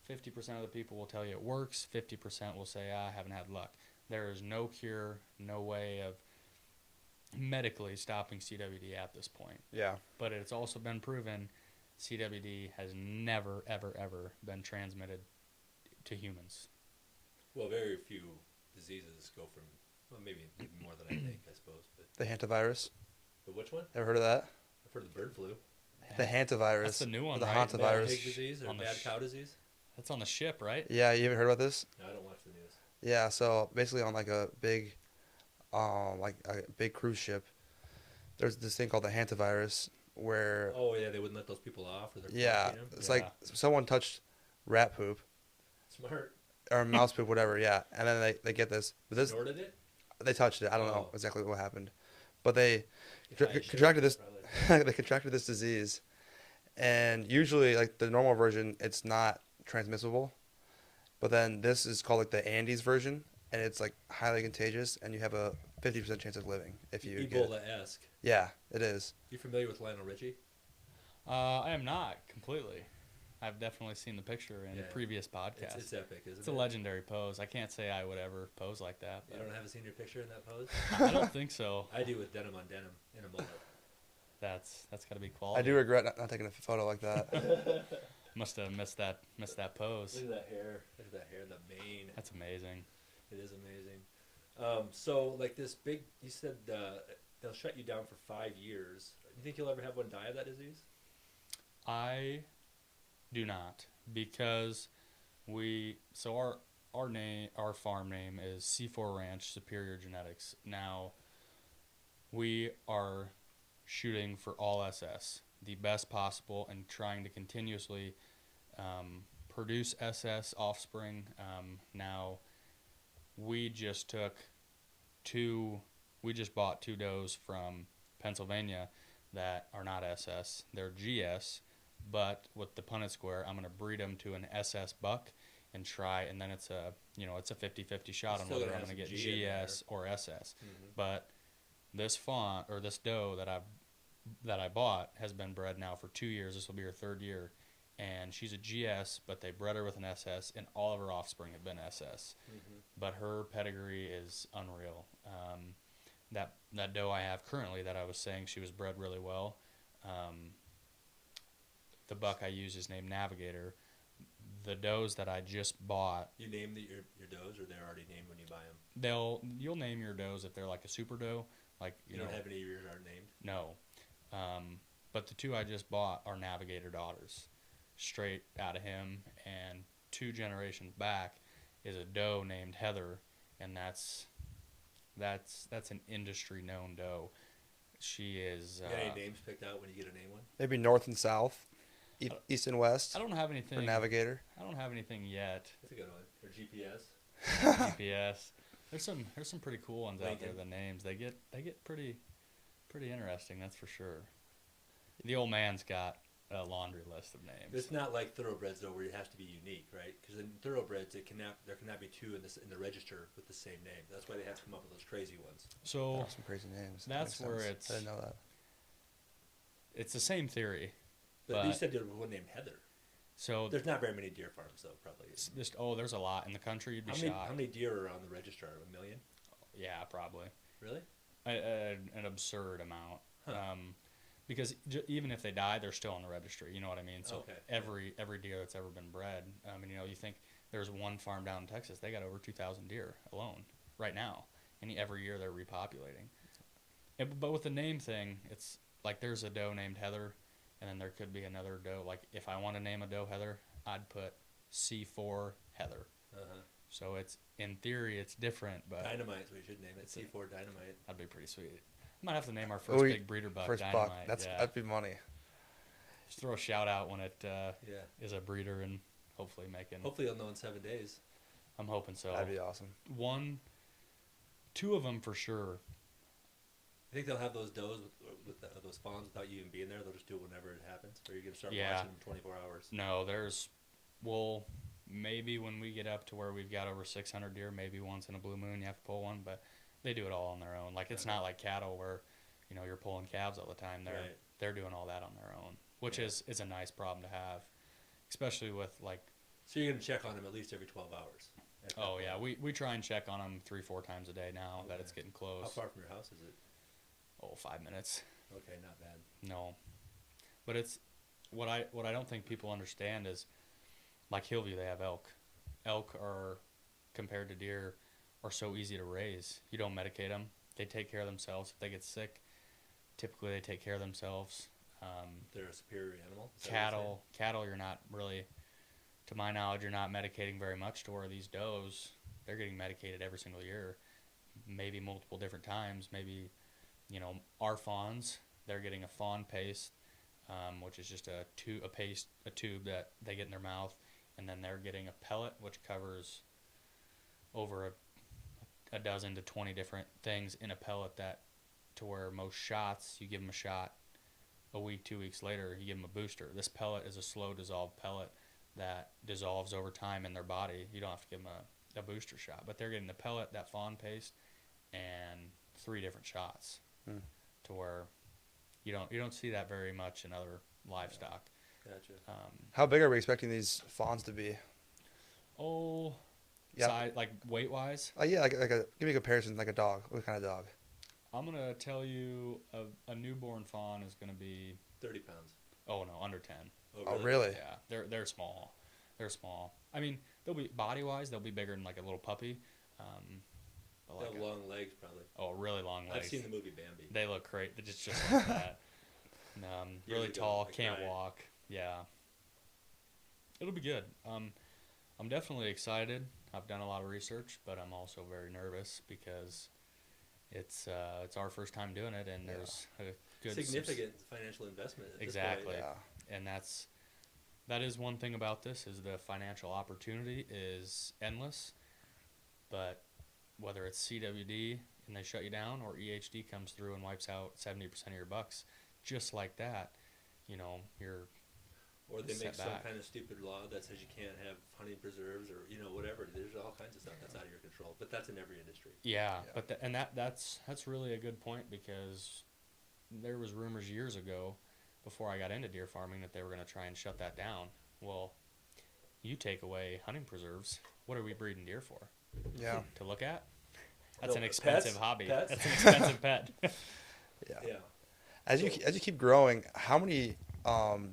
Speaker 3: 50% of the people will tell you it works. 50% will say, I haven't had luck. There is no cure, no way of medically stopping CWD at this point.
Speaker 2: Yeah.
Speaker 3: But it's also been proven CWD has never, ever, ever been transmitted to humans.
Speaker 1: Well, very few diseases go from, well, maybe more than I think, I suppose. But
Speaker 2: The hantavirus.
Speaker 1: which one?
Speaker 2: Ever heard of that?
Speaker 1: I've heard of the bird flu.
Speaker 2: The hantavirus.
Speaker 3: That's the new one,
Speaker 2: The
Speaker 3: right?
Speaker 1: Bad
Speaker 2: hantavirus.
Speaker 1: pig disease or
Speaker 3: On the
Speaker 1: bad cow disease?
Speaker 3: That's on the ship, right?
Speaker 2: Yeah, you haven't heard about this?
Speaker 1: No, I don't watch the news.
Speaker 2: Yeah, so basically on like a big cruise ship, there's this thing called the hantavirus where
Speaker 1: Oh yeah, they wouldn't let those people off, or they're
Speaker 2: yeah,
Speaker 1: quarantining them?
Speaker 2: it's like someone touched rat poop
Speaker 1: Smart.
Speaker 2: or mouse poop, whatever. Yeah, and then they get this. But this
Speaker 1: Snorted it.
Speaker 2: they touched it. I don't know
Speaker 1: Oh.
Speaker 2: exactly what happened, but they
Speaker 1: If I shit,
Speaker 2: contracted this.
Speaker 1: probably.
Speaker 2: they contracted this disease, and usually like the normal version, it's not transmissible, but then this is called like the Andes version, and it's like highly contagious, and you have a 50% chance of living if you get it.
Speaker 1: Ebola-esque.
Speaker 2: Yeah, it is.
Speaker 1: You familiar with Lionel Richie?
Speaker 3: I am not completely. I've definitely seen the picture in
Speaker 1: Yeah.
Speaker 3: previous podcasts.
Speaker 1: It's epic, isn't
Speaker 3: It's
Speaker 1: it?
Speaker 3: a legendary pose. I can't say I would ever pose like that.
Speaker 1: You
Speaker 3: But
Speaker 1: don't have a senior picture in that pose?
Speaker 3: I don't think so.
Speaker 1: I do with denim on denim in a mullet.
Speaker 3: That's got to be quality.
Speaker 2: I do regret not taking a photo like that.
Speaker 3: Must have missed that pose.
Speaker 1: Look at that hair. Look at that hair, the mane.
Speaker 3: That's amazing.
Speaker 1: It is amazing. So, like this big, you said they'll shut you down for 5 years. Do you think you'll ever have one die of that disease?
Speaker 3: I do not, because our farm name is C4 Ranch Superior Genetics. Now we are shooting for all SS, the best possible, and trying to continuously produce SS offspring. Now we just bought 2 does from Pennsylvania that are not SS. They're GS, but with the Punnett square, I'm going to breed them to an SS buck and try, and then it's a 50-50 shot on whether I'm going to get GS or SS.
Speaker 1: Mm-hmm.
Speaker 3: But this fawn or this doe that I bought has been bred now for 2 years. This will be her 3rd year, and she's a GS, but they bred her with an SS, and all of her offspring have been SS.
Speaker 1: Mm-hmm.
Speaker 3: But her pedigree is unreal. That doe I have currently that I was saying she was bred really well. The buck I use is named Navigator. The does that I just bought.
Speaker 1: You name your does, or they're already named when you buy them?
Speaker 3: You'll name your does if they're like a super doe. Like
Speaker 1: you don't have any of yours aren't named?
Speaker 3: No. But the 2 I just bought are Navigator daughters, straight out of him. And 2 generations back is a doe named Heather, and that's an industry known doe. She is.
Speaker 1: You got any names picked out when you get a name one?
Speaker 2: Maybe north and south, east and west.
Speaker 3: I don't have anything.
Speaker 2: For Navigator.
Speaker 3: I don't have anything yet.
Speaker 1: That's a good one. Or GPS.
Speaker 3: GPS. There's some pretty cool ones out there. The names they get pretty interesting. That's for sure. The old man's got a laundry list of names.
Speaker 1: It's not like thoroughbreds though, where it has to be unique, right? Because in thoroughbreds, there cannot be 2 in the register with the same name. That's why they have to come up with those crazy ones.
Speaker 3: So
Speaker 2: Some crazy names.
Speaker 3: That's
Speaker 2: Makes
Speaker 3: where
Speaker 2: sense. I didn't know that.
Speaker 3: It's the same theory.
Speaker 1: But you said there was one named Heather.
Speaker 3: So
Speaker 1: there's not very many deer farms though, probably.
Speaker 3: There's a lot in the country. You'd be shocked.
Speaker 1: How many deer are on the register? 1 million?
Speaker 3: Yeah, probably.
Speaker 1: Really?
Speaker 3: An absurd amount.
Speaker 1: Huh.
Speaker 3: Because even if they die, they're still on the registry. You know what I mean? So
Speaker 1: okay.
Speaker 3: every deer that's ever been bred. You think there's one farm down in Texas. They got over 2,000 deer alone right now, and every year they're repopulating. But with the name thing, it's like there's a doe named Heather, and then there could be another doe. Like if I want to name a doe Heather, I'd put C4 Heather.
Speaker 1: Uh-huh.
Speaker 3: So it's in theory it's different, but
Speaker 1: Dynamite, we should name it. C4 Dynamite.
Speaker 3: That'd be pretty sweet. Might have to name our first big breeder buck Dynamite.
Speaker 2: That'd be money.
Speaker 3: Just throw a shout out when it
Speaker 1: Yeah.
Speaker 3: is a breeder and hopefully making.
Speaker 1: Hopefully you'll know in 7 days.
Speaker 3: I'm hoping so.
Speaker 2: That'd be awesome.
Speaker 3: 2 of them for sure.
Speaker 1: You think they'll have those does with those fawns without you even being there? They'll just do it whenever it happens? Or are you going to start watching them 24 hours?
Speaker 3: No, maybe when we get up to where we've got over 600 deer, maybe once in a blue moon you have to pull one, but they do it all on their own. Like it's not like cattle where, you're pulling calves all the time. They're doing all that on their own, which is a nice problem to have, especially with like.
Speaker 1: So you're going to check on them at least every 12 hours?
Speaker 3: Oh yeah, we try and check on them 3-4 times a day now that it's getting close.
Speaker 1: How far from your house is it?
Speaker 3: 5 minutes.
Speaker 1: Okay, not bad.
Speaker 3: No, but it's what I don't think people understand is, like Hillview, they have elk. Elk are, compared to deer, are so easy to raise. You don't medicate them; they take care of themselves. If they get sick, typically they take care of themselves.
Speaker 1: They're a superior animal.
Speaker 3: Cattle, you're not really, to my knowledge, you're not medicating very much. To where these does, they're getting medicated every single year, maybe multiple different times. Maybe, our fawns, they're getting a fawn paste, which is just a tube that they get in their mouth, and then they're getting a pellet which covers over a dozen to 20 different things in a pellet, that to where most shots, you give them a shot a week, 2 weeks later, you give them a booster. This pellet is a slow dissolved pellet that dissolves over time in their body. You don't have to give them a booster shot, but they're getting the pellet, that fawn paste, and 3 different shots. To where you don't see that very much in other livestock.
Speaker 1: Gotcha.
Speaker 2: How big are we expecting these fawns to be?
Speaker 3: Size, like weight wise?
Speaker 2: Yeah, give me a comparison, like a dog. What kind of dog?
Speaker 3: I'm gonna tell you a newborn fawn is gonna be
Speaker 1: 30 pounds.
Speaker 3: Oh no, under 10.
Speaker 2: Oh really?
Speaker 3: Yeah, they're small. They're small. I mean, they'll be body wise, they'll be bigger than like a little puppy.
Speaker 1: They have long legs, probably.
Speaker 3: Oh, really long legs.
Speaker 1: I've seen the movie Bambi.
Speaker 3: They look great. They're just like that. Really tall, can't walk. Yeah. It'll be good. I'm definitely excited. I've done a lot of research, but I'm also very nervous because it's our first time doing it, and there's a good
Speaker 1: significant financial investment.
Speaker 3: Exactly. And that is one thing about this, is the financial opportunity is endless, but whether it's CWD and they shut you down, or EHD comes through and wipes out 70% of your bucks, just like that, you're
Speaker 1: Or they make
Speaker 3: set
Speaker 1: some
Speaker 3: back.
Speaker 1: kind of stupid law that says you can't have hunting preserves or whatever. There's all kinds of stuff that's out of your control, but that's in every industry.
Speaker 3: Yeah,
Speaker 2: Yeah.
Speaker 3: but that's really a good point, because there was rumors years ago, before I got into deer farming, that they were going to try and shut that down. Well, you take away hunting preserves, what are we breeding deer for?
Speaker 2: Yeah.
Speaker 3: To look at? That's
Speaker 1: No,
Speaker 3: an expensive
Speaker 1: pets?
Speaker 3: hobby.
Speaker 1: Pets?
Speaker 3: That's an expensive pet.
Speaker 2: Yeah.
Speaker 1: Yeah.
Speaker 2: As you keep growing, how many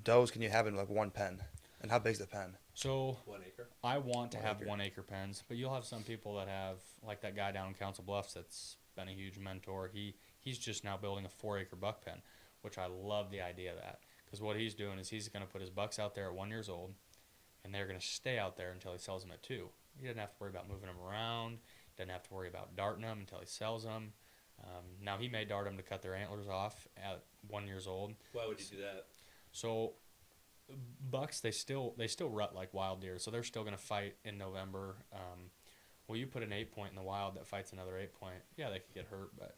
Speaker 2: does can you have in like one pen, and how big's the pen?
Speaker 3: So
Speaker 1: 1 acre.
Speaker 3: I want to
Speaker 2: 1
Speaker 3: have
Speaker 2: acre.
Speaker 3: 1 acre pens, but you'll have some people that have, like that guy down in Council Bluffs that's been a huge mentor. He's just now building a 4 acre buck pen, which I love the idea of that, because what he's doing is he's going to put his bucks out there at 1 year old, and they're going to stay out there until he sells them at 2. He doesn't have to worry about moving them around. Doesn't have to worry about darting them until he sells them. Now he may dart them to cut their antlers off at 1 year old.
Speaker 1: Why would you do that?
Speaker 3: So bucks, they still rut like wild deer, so they're still going to fight in November. Well, you put an 8-point in the wild that fights another 8-point, yeah, they could get hurt, but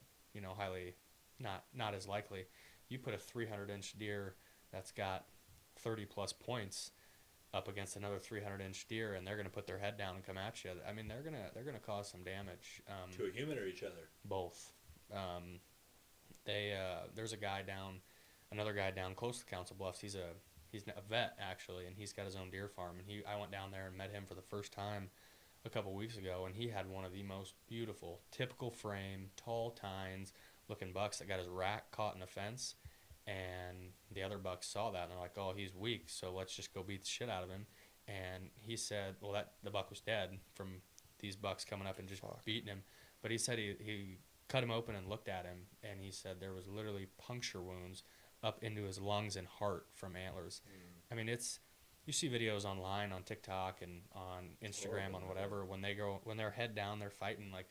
Speaker 3: highly not as likely. You put a 300-inch deer that's got 30 plus points up against another 300-inch deer, and they're going to put their head down and come at you. I mean, they're gonna cause some damage.
Speaker 1: To a human or each other?
Speaker 3: Both. There's another guy down close to Council Bluffs. He's a vet actually, and he's got his own deer farm. And I went down there and met him for the first time a couple weeks ago, and he had one of the most beautiful, typical frame, tall tines looking bucks that got his rack caught in a fence. And the other bucks saw that, and they're like, "Oh, he's weak, so let's just go beat the shit out of him." And he said, "Well, the buck was dead from these bucks coming up and just beating him." But he said he cut him open and looked at him, and he said there was literally puncture wounds up into his lungs and heart from antlers. I mean, you see videos online on TikTok and on Instagram, on whatever, when they're head down, they're fighting. Like,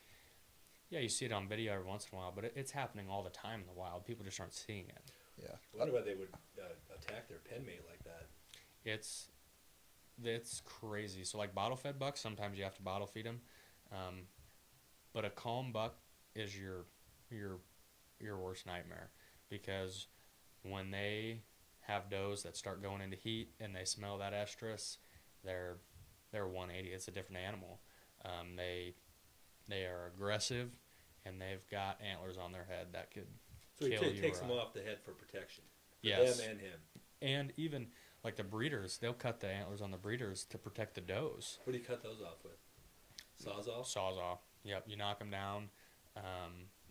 Speaker 3: yeah, you see it on video every once in a while, but it's happening all the time in the wild. People just aren't seeing it.
Speaker 2: Yeah.
Speaker 1: I wonder why they would attack their pen mate like that.
Speaker 3: It's crazy. So like bottle fed bucks, sometimes you have to bottle feed them, but a calm buck is your worst nightmare, because when they have does that start going into heat and they smell that estrus, they're 180. It's a different animal. They are aggressive, and they've got antlers on their head that could
Speaker 1: So he
Speaker 3: kill you.
Speaker 1: takes them off the head for protection. For
Speaker 3: Yes.
Speaker 1: them and him.
Speaker 3: And even like the breeders, they'll cut the antlers on the breeders to protect the does.
Speaker 1: What do you cut those off with? Sawzall?
Speaker 3: Sawzall. Yep, you knock them down,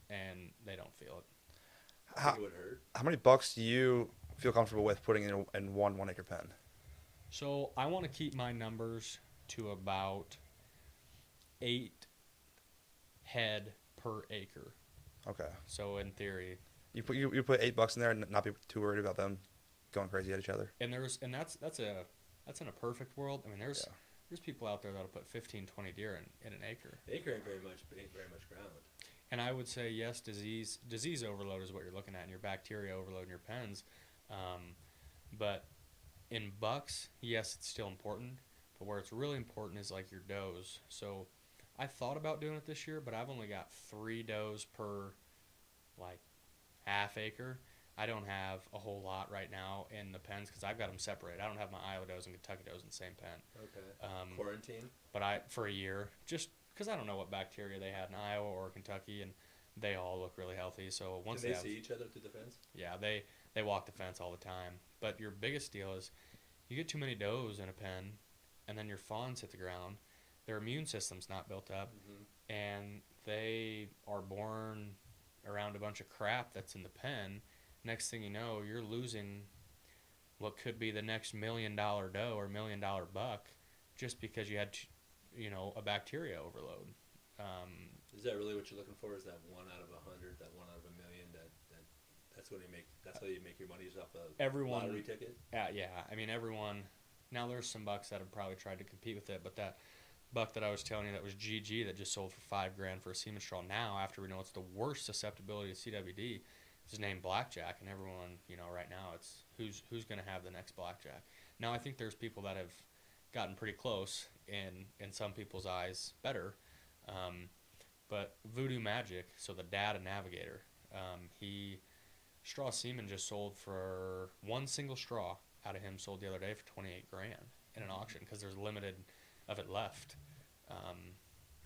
Speaker 3: and they don't feel it.
Speaker 1: I think it would hurt.
Speaker 2: How many bucks do you feel comfortable with putting in one 1 acre pen?
Speaker 3: So I want to keep my numbers to about 8 head per acre.
Speaker 2: Okay.
Speaker 3: So in theory,
Speaker 2: You put $8 in there and not be too worried about them going crazy at each other.
Speaker 3: and that's in a perfect world. I mean, there's people out there that'll put 15, 20 deer in an acre.
Speaker 1: The acre ain't very much ground.
Speaker 3: And I would say yes, disease overload is what you're looking at, and your bacteria overload in your pens. But in bucks, yes, it's still important. But where it's really important is like your does. So I thought about doing it this year, but I've only got 3 does per like half acre. I don't have a whole lot right now in the pens because I've got them separated. I don't have my Iowa does and Kentucky does in the same pen.
Speaker 1: Okay. Quarantine?
Speaker 3: But for a year, just because I don't know what bacteria they had in Iowa or Kentucky, and they all look really healthy. So once
Speaker 1: Can they see each other through the fence?
Speaker 3: yeah, they walk the fence all the time. But your biggest deal is you get too many does in a pen, and then your fawns hit the ground. Their immune system's not built up, and they are born around a bunch of crap that's in the pen. Next thing you know, you're losing what could be the next $1 million doe or $1 million buck just because you had, a bacteria overload.
Speaker 1: Is that really what you're looking for? Is that 1 out of 100, that 1 out of 1 million? That's what you make. That's how you make your money, is off a lottery ticket.
Speaker 3: Yeah. I mean, everyone. Now there's some bucks that have probably tried to compete with it, but that buck that I was telling you that was GG that just sold for $5,000 for a semen straw. Now, after we know it's the worst susceptibility to CWD, is named Blackjack, and everyone, right now it's who's going to have the next Blackjack. Now I think there's people that have gotten pretty close, in some people's eyes better, but Voodoo Magic, so the dad of Navigator, he straw semen just sold for one single straw out of him sold the other day for 28 grand in an auction because there's limited of it left.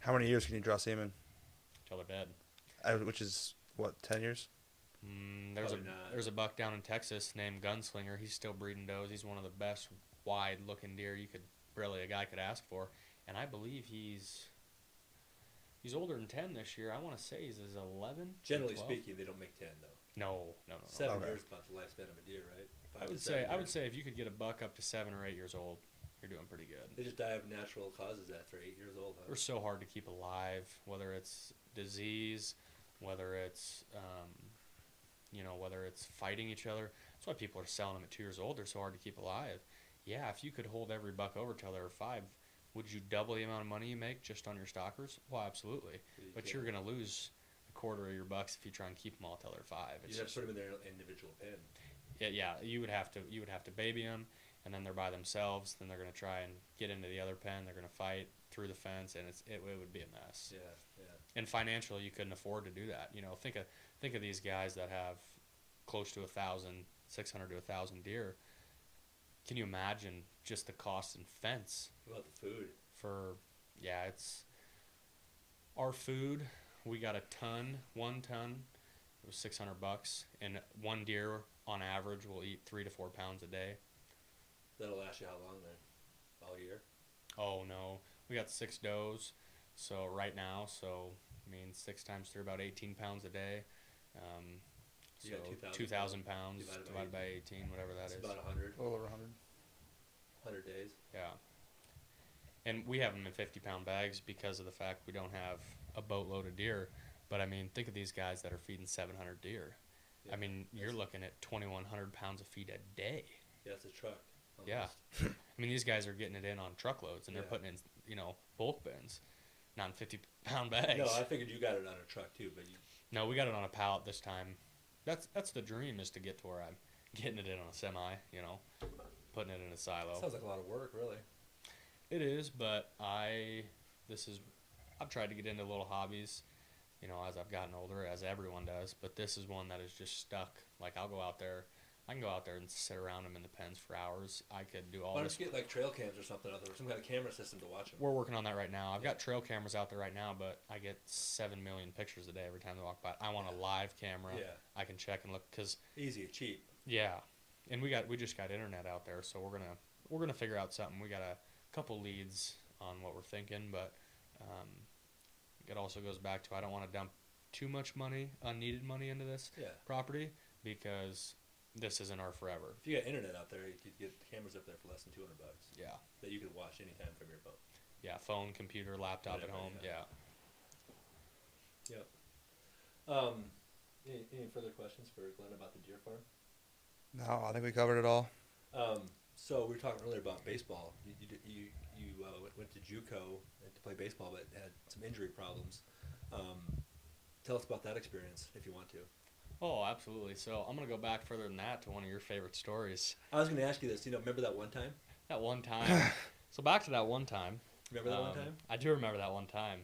Speaker 2: How many years can you draw semen?
Speaker 3: Till they're dead.
Speaker 2: Which is, what, 10 years?
Speaker 3: There's a buck down in Texas named Gunslinger. He's still breeding does. He's one of the best wide-looking deer a guy could ask for. And I believe he's older than 10 this year. I want to say he's 11.
Speaker 1: Generally speaking, they don't make 10 though.
Speaker 3: No.
Speaker 1: 7 years is about the lifespan of a deer, right?
Speaker 3: I would say if you could get a buck up to 7 or 8 years old, you're doing pretty good.
Speaker 1: They just die of natural causes after 8 years old. Huh?
Speaker 3: They're so hard to keep alive, whether it's disease, whether it's whether it's fighting each other. That's why people are selling them at 2 years old. They're so hard to keep alive. Yeah, if you could hold every buck over till they were 5, would you double the amount of money you make just on your stockers? Well, absolutely. But you're going to lose a quarter of your bucks if you try and keep them all till they're 5.
Speaker 1: You'd have to put them in their individual pen.
Speaker 3: Yeah. You would have to baby them, and then they're by themselves. Then they're going to try and get into the other pen. They're going to fight through the fence, and it would be a mess.
Speaker 1: Yeah.
Speaker 3: And financially, you couldn't afford to do that. Think of these guys that have close to 600 to 1,000 deer. Can you imagine just the cost and fence?
Speaker 1: What about the food?
Speaker 3: It's our food. We got 1 ton. It was $600, and one deer on average will eat 3 to 4 pounds a day.
Speaker 1: That'll last you how long then? All year?
Speaker 3: Oh no, we got 6 does. So right now, 6 times 3, about 18 pounds a day.
Speaker 1: You got
Speaker 3: 2,000 pounds divided by 18, whatever that is.
Speaker 1: About 100.
Speaker 2: A little over 100.
Speaker 1: 100 days.
Speaker 3: Yeah. And we have them in 50-pound bags because of the fact we don't have a boatload of deer. But, think of these guys that are feeding 700 deer.
Speaker 1: Yeah.
Speaker 3: You're looking at 2,100 pounds of feed a day.
Speaker 1: Yeah, it's a truck. Almost.
Speaker 3: Yeah. These guys are getting it in on truckloads, and they're putting in, bulk bins, not in 50-pound bags.
Speaker 1: No, I figured you got it on a truck too, but
Speaker 3: No, we got it on a pallet this time. That's the dream, is to get to where I'm getting it in on a semi, putting it in a silo.
Speaker 1: Sounds like a lot of work, really.
Speaker 3: It is, but I've tried to get into little hobbies, as I've gotten older, as everyone does, but this is one that is just stuck. Like, I can go out there and sit around them in the pens for hours. I could do all
Speaker 1: Why
Speaker 3: this.
Speaker 1: don't you get like trail cams or something out there, some kind of camera system to watch them?
Speaker 3: We're working on that right now. I've got trail cameras out there right now, but I get 7 million pictures a day every time they walk by. I want a live camera.
Speaker 1: Yeah.
Speaker 3: I can check and look, because
Speaker 1: easy, cheap.
Speaker 3: yeah, and we just got internet out there, so we're gonna figure out something. We got a couple leads on what we're thinking, but it also goes back to, I don't want to dump too much money, unneeded money, into this property, because this isn't our forever.
Speaker 1: If you got internet out there, you could get cameras up there for less than $200.
Speaker 3: Yeah.
Speaker 1: That you could watch anytime from your phone.
Speaker 3: Yeah, phone, computer, laptop at home. Yeah.
Speaker 1: Yep. Any further questions for Glenn about the deer farm?
Speaker 2: No, I think we covered it all.
Speaker 1: So we were talking earlier about baseball. You went to JUCO to play baseball, but had some injury problems. Tell us about that experience, if you want to.
Speaker 3: Oh, absolutely. So I'm going to go back further than that to one of your favorite stories.
Speaker 1: I was going to ask you this. Remember that one time?
Speaker 3: That one time. So back to that one time.
Speaker 1: Remember that one time?
Speaker 3: I do remember that one time.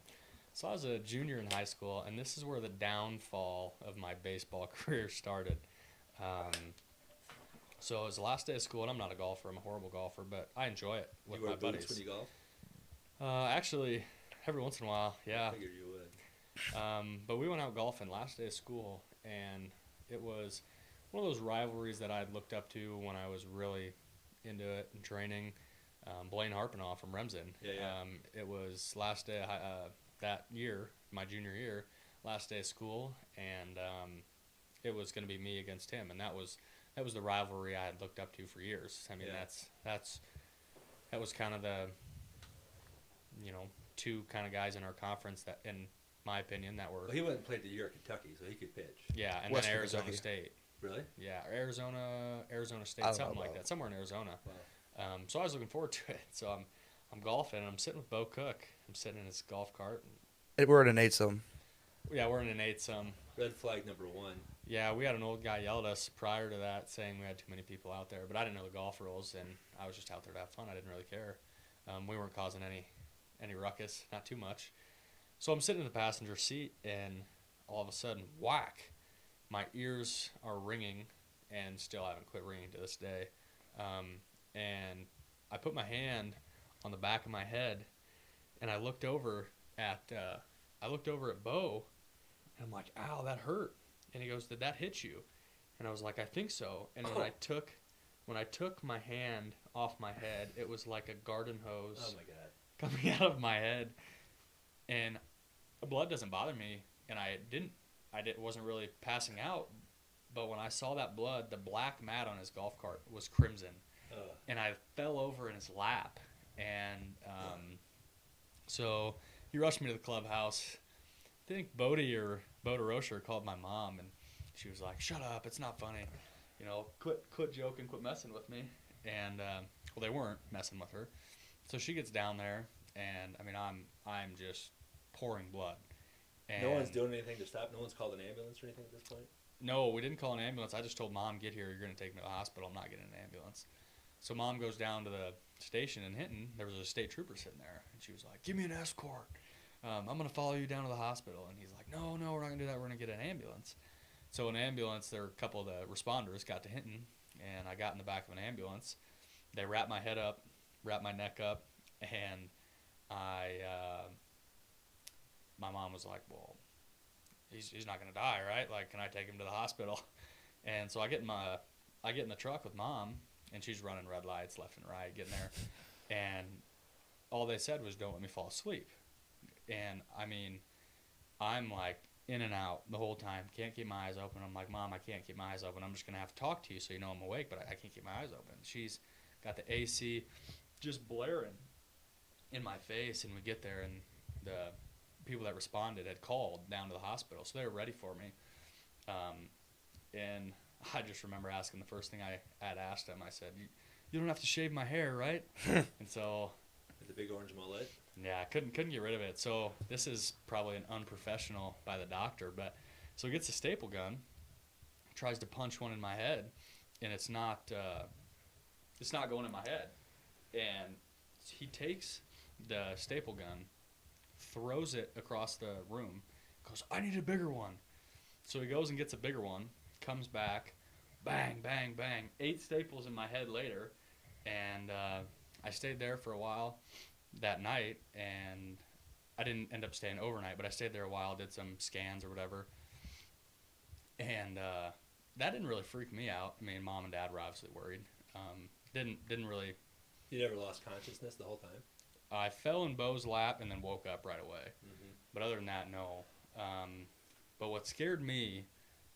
Speaker 3: So I was a junior in high school, and this is where the downfall of my baseball career started. So it was the last day of school, and I'm not a golfer. I'm a horrible golfer, but I enjoy it with my buddies.
Speaker 1: When you golf?
Speaker 3: Actually, every once in a while, yeah.
Speaker 1: I figured you would.
Speaker 3: But we went out golfing last day of school, and it was one of those rivalries that I had looked up to when I was really into it and training. Blaine Harpenoff from Remsen.
Speaker 1: Yeah.
Speaker 3: It was last day that year, my junior year, last day of school, and it was going to be me against him, and that was the rivalry I had looked up to for years. That was kind of the, two kind of guys in our conference that, in my opinion, that were.
Speaker 1: Well, he went and played the year at Kentucky, so he could pitch.
Speaker 3: Yeah, and
Speaker 2: Western
Speaker 3: then Arizona
Speaker 2: Kentucky.
Speaker 3: State.
Speaker 1: Really?
Speaker 3: Yeah, Arizona State,
Speaker 2: I don't
Speaker 3: something
Speaker 2: know
Speaker 3: like
Speaker 2: about-
Speaker 3: that, somewhere in Arizona.
Speaker 1: Wow.
Speaker 3: So I was looking forward to it. So I'm golfing, and I'm sitting with Bo Cook. I'm sitting in his golf cart.
Speaker 2: We're at an 8-some.
Speaker 3: Yeah, we're in an 8-some.
Speaker 1: Red flag number 1.
Speaker 3: Yeah, we had an old guy yell at us prior to that, saying we had too many people out there. But I didn't know the golf rules, and I was just out there to have fun. I didn't really care. We weren't causing any ruckus, not too much. So I'm sitting in the passenger seat, and all of a sudden, whack! my ears are ringing and still haven't quit ringing to this day. And I put my hand on the back of my head, and I looked over at Bo, and I'm like, ow, that hurt. And he goes, did that hit you? And I was like, I think so. And when I took my hand off my head, it was like a garden hose
Speaker 1: Oh my God.
Speaker 3: coming out of my head. And blood doesn't bother me, and I wasn't really passing out. But when I saw that blood, the black mat on his golf cart was crimson. And I fell over in his lap. And so he rushed me to the clubhouse. I think Bodie or Rocher called my mom, and she was like, shut up, it's not funny. You know, quit joking, quit messing with me. And, well, they weren't messing with her. So she gets down there, and, I mean, I'm just pouring blood. And
Speaker 1: No one's doing anything to stop? No one's called an ambulance or anything at this point?
Speaker 3: No, we didn't call an ambulance. I just told Mom, get here, you're going to take me to the hospital. I'm not getting an ambulance. So Mom goes down to the station in Hinton. There was a state trooper sitting there, and she was like, give me an escort. I'm going to follow you down to the hospital. And he's like, no, we're not going to do that. We're going to get an ambulance. So an ambulance, there were a couple of the responders got to Hinton, and I got in the back of an ambulance. They wrapped my head up, wrapped my neck up, and my mom was like, well, he's not going to die, right? Like, can I take him to the hospital? And so I get in the truck with Mom, and she's running red lights left and right, getting there. And all they said was, don't let me fall asleep. And, I mean, I'm like in and out the whole time. Can't keep my eyes open. I'm like, Mom, I can't keep my eyes open. I'm just going to have to talk to you so you know I'm awake, but I can't keep my eyes open. She's got the AC just blaring in my face, and we get there, and the people that responded had called down to the hospital, so they were ready for me. And I just remember asking, the first thing I had asked him, I said, you don't have to shave my hair, right? And so...
Speaker 1: With the big orange mullet?
Speaker 3: Yeah, I couldn't get rid of it. So this is probably an unprofessional by the doctor, but so he gets a staple gun, tries to punch one in my head, and it's not going in my head. And he takes the staple gun, throws it across the room, goes, I need a bigger one. So he goes and gets a bigger one, comes back, bang, bang, bang, 8 staples in my head later, and I stayed there for a while that night, and I didn't end up staying overnight, but I stayed there a while, did some scans or whatever, and that didn't really freak me out. I mean, Mom and Dad were obviously worried. Didn't really...
Speaker 1: You never lost consciousness the whole time?
Speaker 3: I fell in Bo's lap and then woke up right away.
Speaker 1: Mm-hmm.
Speaker 3: But other than that, no. But what scared me,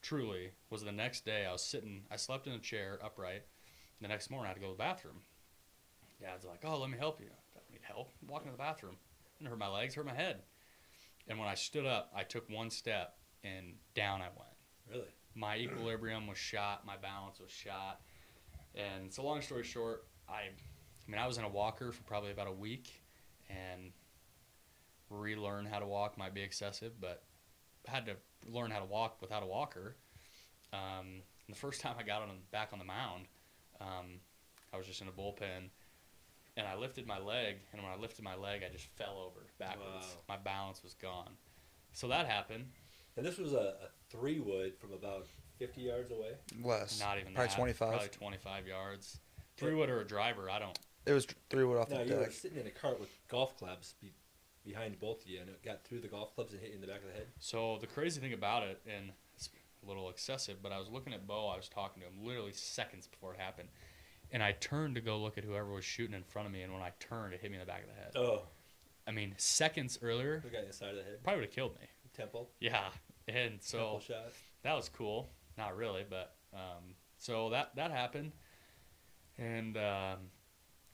Speaker 3: truly, was the next day I slept in a chair upright. The next morning I had to go to the bathroom. Dad's like, oh, let me help you. I don't need help. I'm walking to the bathroom. Didn't hurt my legs, hurt my head. And when I stood up, I took one step, and down I went.
Speaker 1: Really?
Speaker 3: My equilibrium was shot. My balance was shot. And so long story short, I was in a walker for probably about a week, and relearn how to walk might be excessive, but I had to learn how to walk without a walker. The first time I got back on the mound, I was just in a bullpen, and I lifted my leg, and when I lifted my leg, I just fell over backwards.
Speaker 1: Wow.
Speaker 3: My balance was gone. So that happened.
Speaker 1: And this was a 3-wood from about 50 yards away?
Speaker 2: Less.
Speaker 3: Not even
Speaker 2: probably
Speaker 3: that.
Speaker 2: 25.
Speaker 3: Probably 25 yards. 3-wood or a driver, I don't.
Speaker 2: It was 3-wood off
Speaker 1: No,
Speaker 2: the
Speaker 1: you were
Speaker 2: deck.
Speaker 1: sitting in a cart with golf clubs behind both of you, and it got through the golf clubs and hit you in the back of the head?
Speaker 3: So the crazy thing about it, and it's a little excessive, but I was looking at Bo, I was talking to him literally seconds before it happened, and I turned to go look at whoever was shooting in front of me, and when I turned, it hit me in the back of the head.
Speaker 1: Oh.
Speaker 3: I mean, seconds earlier,
Speaker 1: The guy in the side of the head?
Speaker 3: probably would have killed me.
Speaker 1: Temple?
Speaker 3: Yeah, and so
Speaker 1: Temple shot?
Speaker 3: that was cool. Not really, but so that happened, and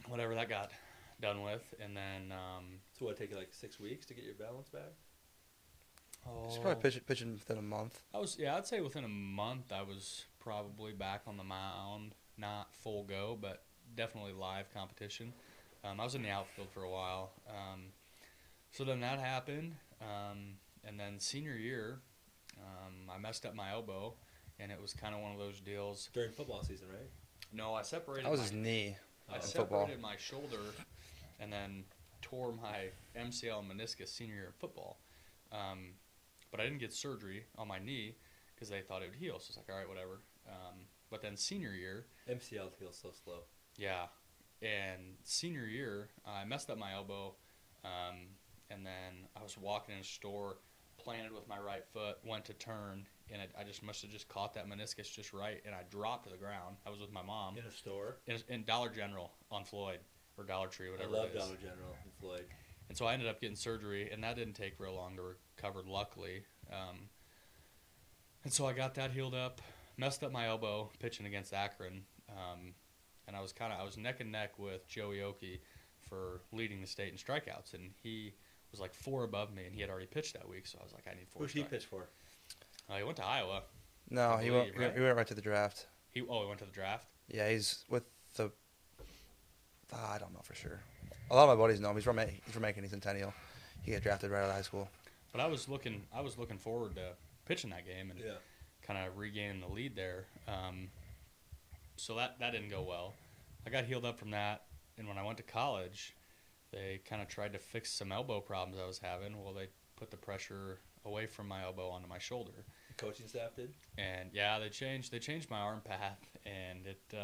Speaker 3: whatever, that got done with, and then
Speaker 1: So what, take you like 6 weeks to get your balance back?
Speaker 2: He's probably pitching within a month.
Speaker 3: I'd say within a month I was probably back on the mound, not full go, but definitely live competition. I was in the outfield for a while. So then that happened, and then senior year, I messed up my elbow, and it was kind of one of those deals.
Speaker 1: During football season, right?
Speaker 3: No, I separated.
Speaker 2: That was his knee
Speaker 3: I
Speaker 2: in football.
Speaker 3: separated my shoulder, and then tore my MCL and meniscus senior year in football. But I didn't get surgery on my knee because they thought it would heal. So it's like, all right, whatever. But then senior year,
Speaker 1: MCL heals so slow.
Speaker 3: yeah, and senior year, I messed up my elbow, and then I was walking in a store, planted with my right foot, went to turn, and I just must have just caught that meniscus just right, and I dropped to the ground. I was with my mom.
Speaker 1: In a store?
Speaker 3: In Dollar General on Floyd, or Dollar Tree, whatever
Speaker 1: I love
Speaker 3: it is.
Speaker 1: Dollar General and Floyd.
Speaker 3: And so I ended up getting surgery, and that didn't take real long to recover, luckily. And so I got that healed up, messed up my elbow pitching against Akron, and I was neck and neck with Joey Oki for leading the state in strikeouts, and he was like 4 above me, and he had already pitched that week, so I was like, I need 4
Speaker 1: Who'd he pitch for?
Speaker 3: He went to Iowa.
Speaker 2: No, he
Speaker 3: believe,
Speaker 2: went.
Speaker 3: right?
Speaker 2: He went right to the draft.
Speaker 3: He went to the draft?
Speaker 2: Yeah, he's with the. I don't know for sure. A lot of my buddies know him. He's from Macon. He's Centennial. He got drafted right out of high school.
Speaker 3: But I was looking forward to pitching that game and
Speaker 1: Yeah.
Speaker 3: kind of regaining the lead there. So that didn't go well. I got healed up from that, and when I went to college, they kind of tried to fix some elbow problems I was having. Well, they put the pressure away from my elbow onto my shoulder.
Speaker 1: The coaching staff did?
Speaker 3: And yeah, they changed my arm path, and it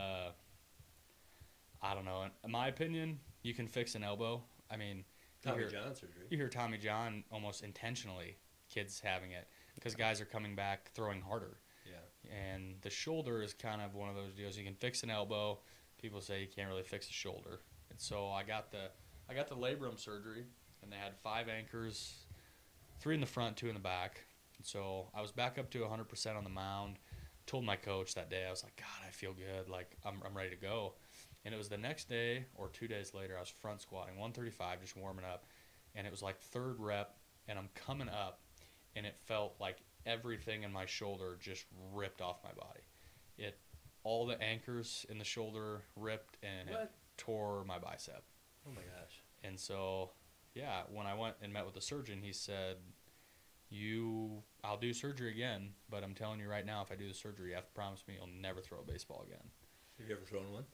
Speaker 3: I don't know. In my opinion, you can fix an elbow. I mean,
Speaker 1: Tommy John surgery.
Speaker 3: you hear Tommy John almost intentionally, kids having it, because guys are coming back throwing harder.
Speaker 1: Yeah.
Speaker 3: And the shoulder is kind of one of those deals. You can fix an elbow. People say you can't really fix a shoulder. And so I got the labrum surgery, and they had 5 anchors, 3 in the front, 2 in the back. And so I was back up to 100% on the mound. Told my coach that day, I was like, God, I feel good. Like, I'm ready to go. And it was the next day or 2 days later, I was front squatting, 135, just warming up. And it was like 3rd rep, and I'm coming up, and it felt like everything in my shoulder just ripped off my body. All the anchors in the shoulder ripped, and it tore my bicep.
Speaker 1: Oh, my gosh.
Speaker 3: And so, yeah, when I went and met with the surgeon, he said, I'll do surgery again, but I'm telling you right now, if I do the surgery, you have to promise me you'll never throw a baseball again.
Speaker 1: Have you ever thrown one?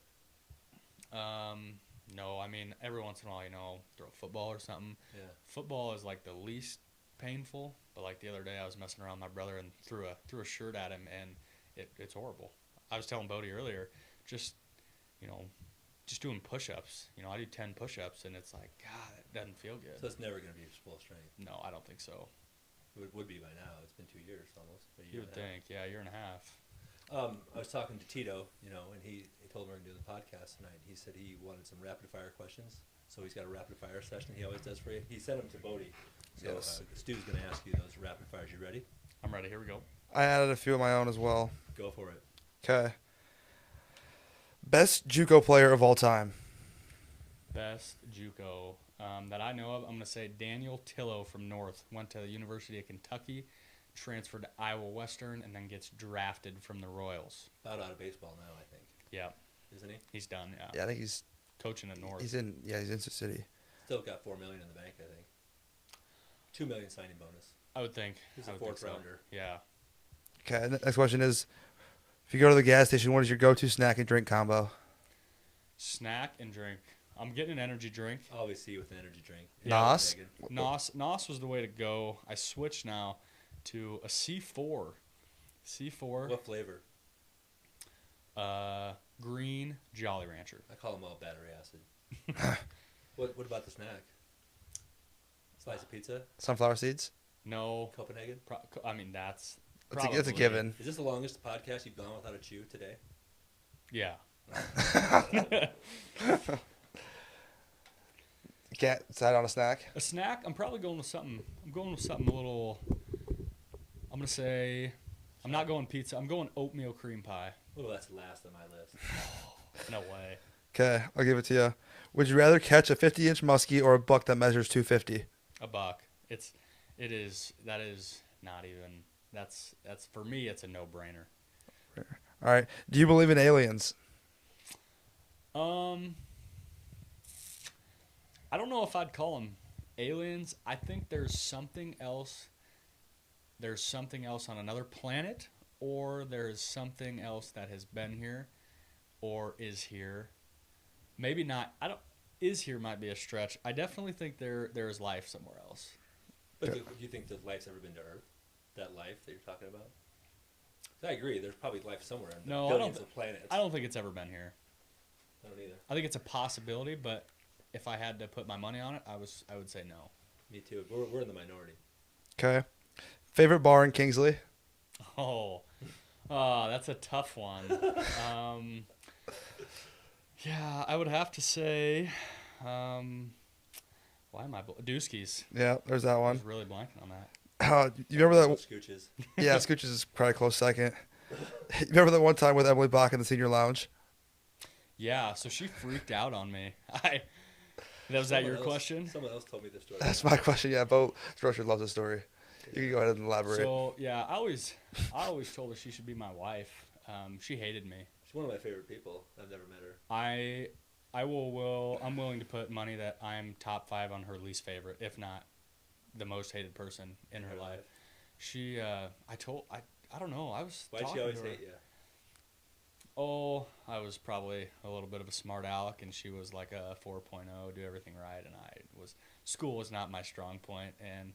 Speaker 3: No, I mean, every once in a while, throw a football or something.
Speaker 1: Yeah.
Speaker 3: Football is like the least painful, but like the other day I was messing around with my brother and threw a shirt at him, and it's horrible. I was telling Bodie earlier, just doing push-ups. I do 10 push-ups, and it's like, God, it doesn't feel good.
Speaker 1: So it's never going to be full strength.
Speaker 3: No, I don't think so.
Speaker 1: It would be by now. It's been 2 years almost.
Speaker 3: You would think, yeah, 1.5 years.
Speaker 1: I was talking to Tito, and he told me we're going to do the podcast tonight. He said he wanted some rapid-fire questions, so he's got a rapid-fire session he always does for you. He sent them to Bodie. So
Speaker 2: Yes.
Speaker 1: Stu's going to ask you those rapid-fires. You ready?
Speaker 3: I'm ready. Here we go.
Speaker 2: I added a few of my own as well.
Speaker 1: Go for it.
Speaker 2: Okay. Best JUCO player of all time.
Speaker 3: Best JUCO that I know of, I'm going to say Daniel Tillo from North. Went to the University of Kentucky, transferred to Iowa Western, and then gets drafted from the Royals.
Speaker 1: About out of baseball now, I think.
Speaker 3: Yeah.
Speaker 1: Isn't he?
Speaker 3: He's done, yeah.
Speaker 2: Yeah, I think he's
Speaker 3: Coaching at North.
Speaker 2: he's in City.
Speaker 1: Still got $4 million in the bank, I think. $2 million signing bonus.
Speaker 3: I would think.
Speaker 1: He's
Speaker 3: I
Speaker 1: a
Speaker 3: would think
Speaker 1: fourth
Speaker 3: so.
Speaker 1: rounder.
Speaker 3: Yeah.
Speaker 2: Okay, the next question is, if you go to the gas station, what is your go-to snack and drink combo?
Speaker 3: Snack and drink. I'm getting an energy drink.
Speaker 1: Always see you with an energy drink.
Speaker 2: Nos?
Speaker 3: Nos was the way to go. I switched now to a C4. C4.
Speaker 1: What flavor?
Speaker 3: Green Jolly Rancher.
Speaker 1: I call them all battery acid. What about the snack? Slice of pizza?
Speaker 2: Sunflower seeds?
Speaker 3: No.
Speaker 1: Copenhagen?
Speaker 3: That's
Speaker 2: That's a given.
Speaker 1: Is this the longest podcast you've gone without a chew today?
Speaker 3: Yeah.
Speaker 2: You can't decide on a snack?
Speaker 3: A snack, I'm probably going with something. I'm going with something a little. I'm going to say, I'm not going pizza. I'm going oatmeal cream pie.
Speaker 1: Oh, that's last on my list.
Speaker 3: No way.
Speaker 2: Okay, I'll give it to you. Would you rather catch a 50-inch muskie or a buck that measures 250?
Speaker 3: A buck. That is not even, that's for me, it's a no-brainer.
Speaker 2: All right. Do you believe in aliens?
Speaker 3: I don't know if I'd call them aliens. I think there's something else. There's something else on another planet, or there's something else that has been here or is here. Maybe not. Is here might be a stretch. I definitely think there is life somewhere else.
Speaker 1: But do you think that life's ever been to Earth? That life that you're talking about? I agree. There's probably life somewhere in
Speaker 3: No,
Speaker 1: billions of planets.
Speaker 3: I don't think it's ever been here.
Speaker 1: I don't either.
Speaker 3: I think it's a possibility, but if I had to put my money on it, I would say no.
Speaker 1: Me too. We're in the minority.
Speaker 2: Okay. Favorite bar in Kingsley?
Speaker 3: Oh, that's a tough one. Yeah, I would have to say, why am I Dooskies?
Speaker 2: Yeah, there's that
Speaker 3: I
Speaker 2: one.
Speaker 3: was really blanking on that.
Speaker 2: You remember that?
Speaker 1: Scooches.
Speaker 2: Yeah, Scooches is probably a close second. You remember that one time with Emily Bach in the senior lounge?
Speaker 3: Yeah, so she freaked out on me. Was that your question?
Speaker 1: Someone else told me this story.
Speaker 2: That's my question. Yeah, Bo Strosher loves the story. You can go ahead and elaborate.
Speaker 3: So yeah, I always told her she should be my wife. She hated me.
Speaker 1: She's one of my favorite people. I've never met her.
Speaker 3: I'm willing to put money that I'm top 5 on her least favorite, if not the most hated person in her life. She, I don't know.
Speaker 1: Why'd she always hate you?
Speaker 3: Oh, I was probably a little bit of a smart aleck, and she was like a 4.0, do everything right, and school was not my strong point, and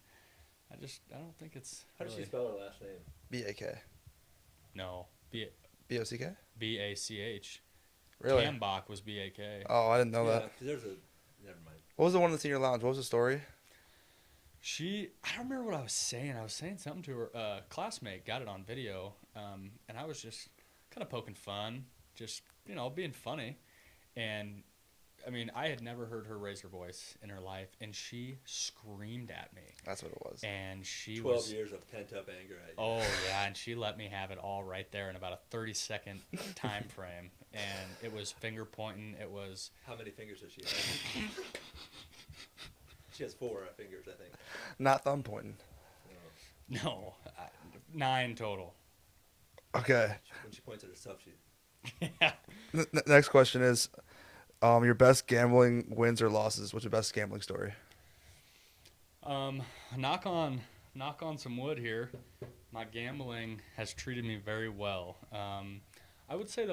Speaker 3: I don't think it's.
Speaker 1: How does she spell her last name?
Speaker 2: B-A-K.
Speaker 3: No,
Speaker 2: B-O-C-K?
Speaker 3: B-A-C-H.
Speaker 2: Really?
Speaker 3: Tambach was B-A-K.
Speaker 2: Oh, I didn't know that.
Speaker 1: Because never mind.
Speaker 2: What was the one in the senior lounge? What was the story?
Speaker 3: I don't remember what I was saying. I was saying something to her. Classmate got it on video, and I was just kind of poking fun, just, being funny. And, I mean, I had never heard her raise her voice in her life, and she screamed at me.
Speaker 2: That's what it was.
Speaker 3: And she
Speaker 1: 12 years of pent-up anger at you.
Speaker 3: Oh, yeah, and she let me have it all right there in about a 30-second time frame. And it was finger pointing. It was...
Speaker 1: How many fingers does she have? She has 4 fingers, I think.
Speaker 2: Not thumb pointing.
Speaker 3: No, 9 total.
Speaker 2: Okay.
Speaker 1: When she points at herself, she...
Speaker 3: Yeah.
Speaker 2: Next question is, your best gambling wins or losses. What's your best gambling story?
Speaker 3: Knock on some wood here. My gambling has treated me very well. I would say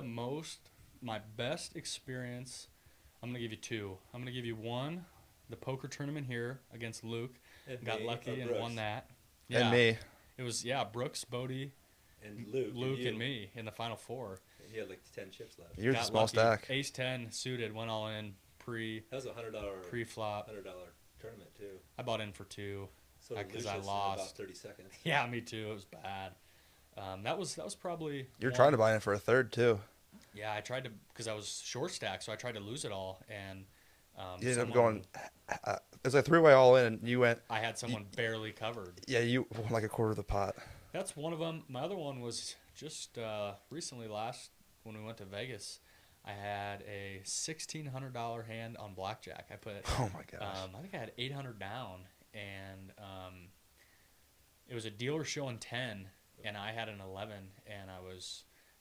Speaker 3: my best experience, I'm going to give you 2. I'm going to give you one, the poker tournament here against Luke. Got lucky and won that. Yeah.
Speaker 2: And me.
Speaker 3: It was, Brooks, Bodie,
Speaker 1: and
Speaker 3: Luke and me in the Final 4.
Speaker 1: And he had like 10 chips left.
Speaker 2: You're a
Speaker 3: Got
Speaker 2: small
Speaker 3: lucky.
Speaker 2: stack.
Speaker 3: Ace 10 suited, went all in
Speaker 1: That was a $100
Speaker 3: pre-flop.
Speaker 1: $100 tournament too.
Speaker 3: I bought in for 2
Speaker 1: So
Speaker 3: because
Speaker 1: Lucius
Speaker 3: I
Speaker 1: in
Speaker 3: lost.
Speaker 1: about 30 seconds.
Speaker 3: Yeah, me too. It was bad. That was probably.
Speaker 2: You're trying to buy in for a third too.
Speaker 3: Yeah, I tried to because I was short stack, so I tried to lose it all, and
Speaker 2: You ended up going. It was like 3-way all in, and you went.
Speaker 3: I had someone barely covered.
Speaker 2: Yeah, you won like a quarter of the pot.
Speaker 3: That's one of them. My other one was just recently, when we went to Vegas. I had a $1,600 hand on blackjack. I put.
Speaker 2: Oh my gosh.
Speaker 3: I think I had 800 down, and it was a dealer showing 10, and I had an 11, and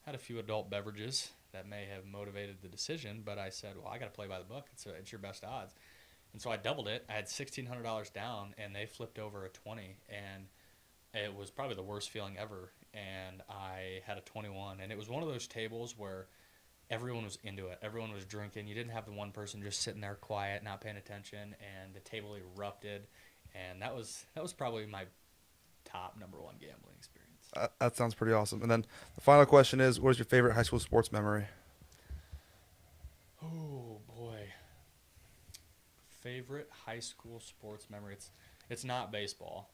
Speaker 3: had a few adult beverages that may have motivated the decision, but I said, well, I got to play by the book. It's your best odds. And so I doubled it. I had $1,600 down, and they flipped over a 20, and it was probably the worst feeling ever. And I had a 21, and it was one of those tables where everyone was into it. Everyone was drinking. You didn't have the one person just sitting there quiet, not paying attention, and the table erupted. And that was probably my top number 1 gambling experience.
Speaker 2: That sounds pretty awesome. And then the final question is, what is your favorite high school sports memory?
Speaker 3: Oh boy, favorite high school sports memory. It's not baseball.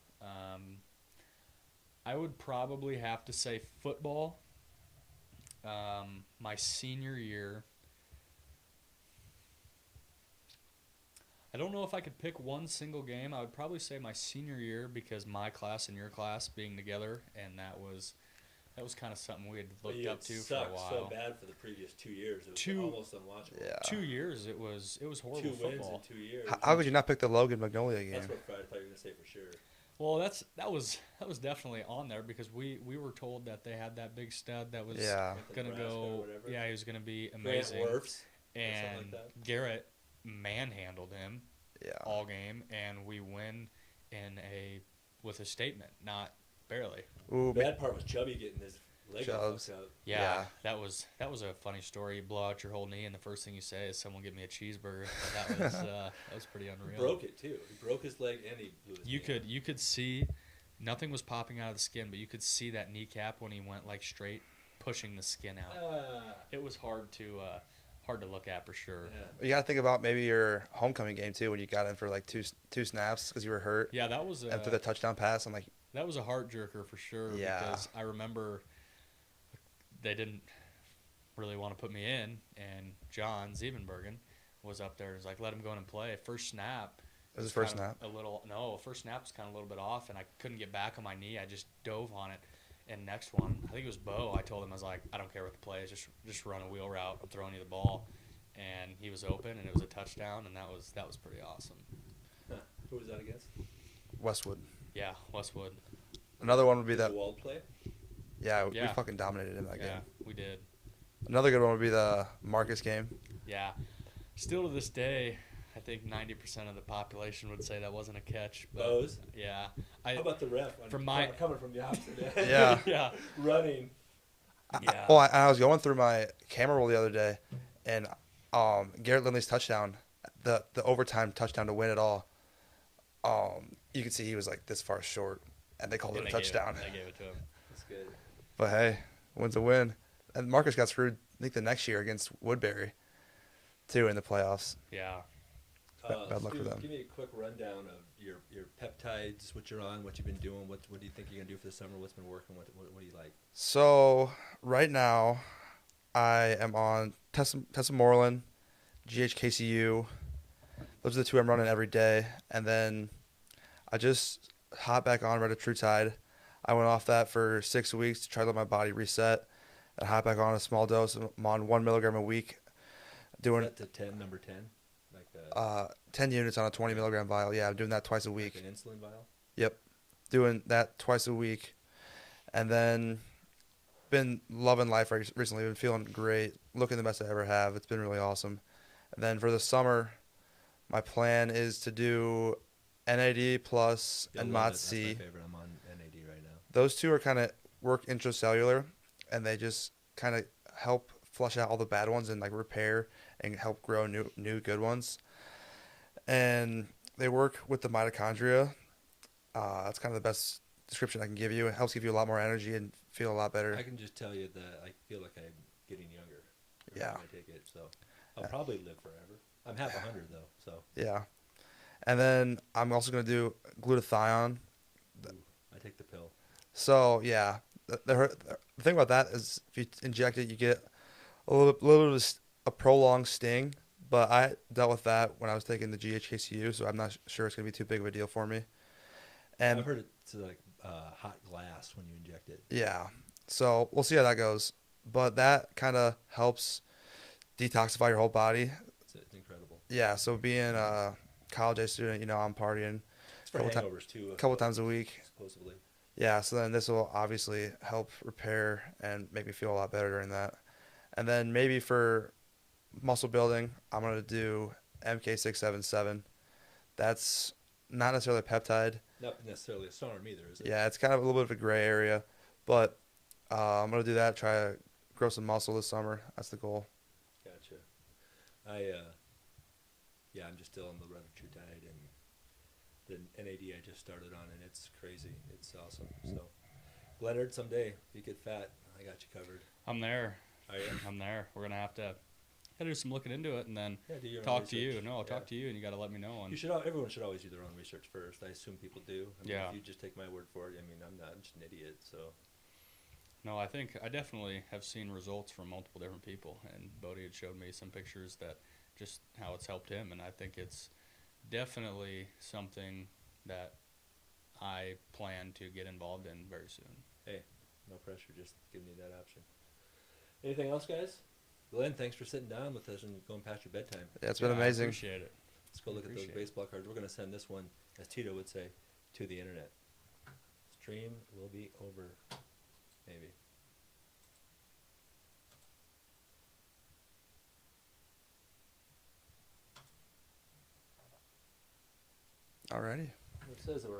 Speaker 3: I would probably have to say football. My senior year. I don't know if I could pick one single game. I would probably say my senior year because my class and your class being together, and that was kind of something we had looked up to for a while.
Speaker 1: So bad for the previous 2 years. It was almost unwatchable.
Speaker 2: Yeah.
Speaker 3: 2 years, it was horrible
Speaker 1: 2 wins
Speaker 3: football.
Speaker 1: in 2 years.
Speaker 2: How could you not pick the Logan Magnolia game?
Speaker 1: That's what I thought you were going to say for sure.
Speaker 3: Well, that was definitely on there because we were told that they had that big stud that was gonna go. Yeah, he was gonna be amazing.
Speaker 1: Grant Wirfs,
Speaker 3: and
Speaker 1: like that.
Speaker 3: Garrett manhandled him
Speaker 2: Yeah.
Speaker 3: all game, and we win with a statement, not barely.
Speaker 2: Ooh,
Speaker 1: The bad part was Chubby getting his leg
Speaker 2: Chubbs.
Speaker 1: fucked up.
Speaker 3: Yeah, that was a funny story. You blow out your whole knee, and the first thing you say is, "Someone give me a cheeseburger." That was pretty unreal.
Speaker 1: He broke it too. He broke his leg and he blew his knee.
Speaker 3: You could see nothing was popping out of the skin, but you could see that kneecap when he went like straight, pushing the skin out. It was hard to look at for sure.
Speaker 1: Yeah.
Speaker 2: You got to think about maybe your homecoming game too, when you got in for like two snaps because you were hurt.
Speaker 3: Yeah, that was
Speaker 2: And through the touchdown pass, I'm like,
Speaker 3: that was a heart jerker for sure.
Speaker 2: Yeah.
Speaker 3: Because I remember they didn't really want to put me in, and John Ziebenbergen was up there and was like, let him go in and play. First snap.
Speaker 2: it was his first snap.
Speaker 3: First snap was kind of a little bit off, and I couldn't get back on my knee. I just dove on it. And next one, I think it was Bo. I told him, I was like, I don't care what the play is, just run a wheel route. I'm throwing you the ball. And he was open, and it was a touchdown, and that was pretty awesome.
Speaker 1: Huh. Who was that against?
Speaker 2: Westwood.
Speaker 3: Yeah, Westwood.
Speaker 2: Another one would be that.
Speaker 1: The Wald play?
Speaker 2: Yeah, we
Speaker 3: Yeah.
Speaker 2: fucking dominated in that
Speaker 3: Yeah,
Speaker 2: game.
Speaker 3: we did.
Speaker 2: Another good one would be the Marcus game.
Speaker 3: Yeah. Still to this day, I think 90% of the population would say that wasn't a catch. But
Speaker 1: Bows?
Speaker 3: yeah.
Speaker 1: How about the ref? Coming from the opposite end.
Speaker 2: Yeah.
Speaker 3: Yeah.
Speaker 1: Running.
Speaker 3: Yeah.
Speaker 2: I was going through my camera roll the other day, and Garrett Lindley's touchdown, the overtime touchdown to win it all, you could see he was like this far short, and they called it a touchdown.
Speaker 3: They gave it to him.
Speaker 1: That's good.
Speaker 2: But hey, win's a win. And Marcus got screwed, I think, the next year against Woodbury, too, in the playoffs.
Speaker 3: Yeah.
Speaker 2: Bad luck for them.
Speaker 1: Give me a quick rundown of your peptides, what you're on, what you've been doing, what do you think you're going to do for the summer, what's been working, what do you like?
Speaker 2: So right now, I am on Tessamorelin, GHKCU. Those are the two I'm running every day. And then I just hopped back on Retatrutide. I went off that for 6 weeks to try to let my body reset. And hop back on a small dose. I'm on 1 milligram a week. Doing
Speaker 1: Is that the number 10? Like
Speaker 2: 10 units on a 20 milligram vial. Yeah, I'm doing that twice a week.
Speaker 1: Like an insulin vial?
Speaker 2: Yep. Doing that twice a week. And then been loving life recently. Been feeling great. Looking the best I ever have. It's been really awesome. And then for the summer, my plan is to do NAD plus and
Speaker 1: love it.
Speaker 2: MOTS-C.
Speaker 1: That's my favorite. I'm on NAD right now.
Speaker 2: Those two are kind of work intracellular, and they just kind of help flush out all the bad ones and like repair and help grow new good ones. And they work with the mitochondria. That's kind of the best description I can give you. It helps give you a lot more energy and feel a lot better.
Speaker 1: I can just tell you that I feel like I'm getting younger. every
Speaker 2: Yeah.
Speaker 1: time I take it, so I'll probably live forever. I'm half 100 though, so
Speaker 2: Yeah. And then I'm also going to do glutathione.
Speaker 1: ooh, I take the pill.
Speaker 2: So, yeah. The thing about that is if you inject it, you get a little bit of a prolonged sting. But I dealt with that when I was taking the GHKCU, so I'm not sure it's going to be too big of a deal for me. And
Speaker 1: I've heard it's like hot glass when you inject it.
Speaker 2: yeah, so we'll see how that goes. But that kind of helps detoxify your whole body.
Speaker 1: It's incredible.
Speaker 2: Yeah, so being a college age student, I'm partying
Speaker 1: It's for
Speaker 2: Couple
Speaker 1: hangovers too.
Speaker 2: a couple times a week.
Speaker 1: Supposedly.
Speaker 2: Yeah, so then this will obviously help repair and make me feel a lot better during that. And then maybe for muscle building, I'm going to do MK677. That's not necessarily a peptide.
Speaker 1: Not necessarily a SARM either, is it?
Speaker 2: Yeah, it's kind of a little bit of a gray area. But I'm going to do that, try to grow some muscle this summer. That's the goal.
Speaker 1: Gotcha. I'm just still on the Retatrutide, and the NAD I just started on, and it's crazy. It's awesome. So, Leonard, someday if you get fat, I got you covered.
Speaker 3: I'm there.
Speaker 1: Are you?
Speaker 3: I'm there. We're gonna have to do some looking into it, and then
Speaker 1: Yeah, do your own
Speaker 3: talk to you.
Speaker 1: research.
Speaker 3: No, I'll
Speaker 1: Yeah.
Speaker 3: talk to you, and you got to let me know.
Speaker 1: You should. Everyone should always do their own research first. I assume people do. I mean,
Speaker 3: Yeah.
Speaker 1: If you just take my word for it, I mean, I'm just an idiot. So.
Speaker 3: No, I think I definitely have seen results from multiple different people, and Bodie had showed me some pictures that just how it's helped him, and I think it's definitely something that I plan to get involved in very soon.
Speaker 1: Hey, no pressure. Just give me that option. Anything else, guys? Glenn, thanks for sitting down with us and going past your bedtime.
Speaker 2: Yeah, it's been
Speaker 3: Yeah, I
Speaker 2: amazing.
Speaker 3: appreciate it.
Speaker 1: Let's go look at those
Speaker 3: Appreciate it.
Speaker 1: baseball cards. We're going to send this one, as Tito would say, to the internet. Stream will be over, maybe.
Speaker 2: Alrighty.
Speaker 1: It says that we're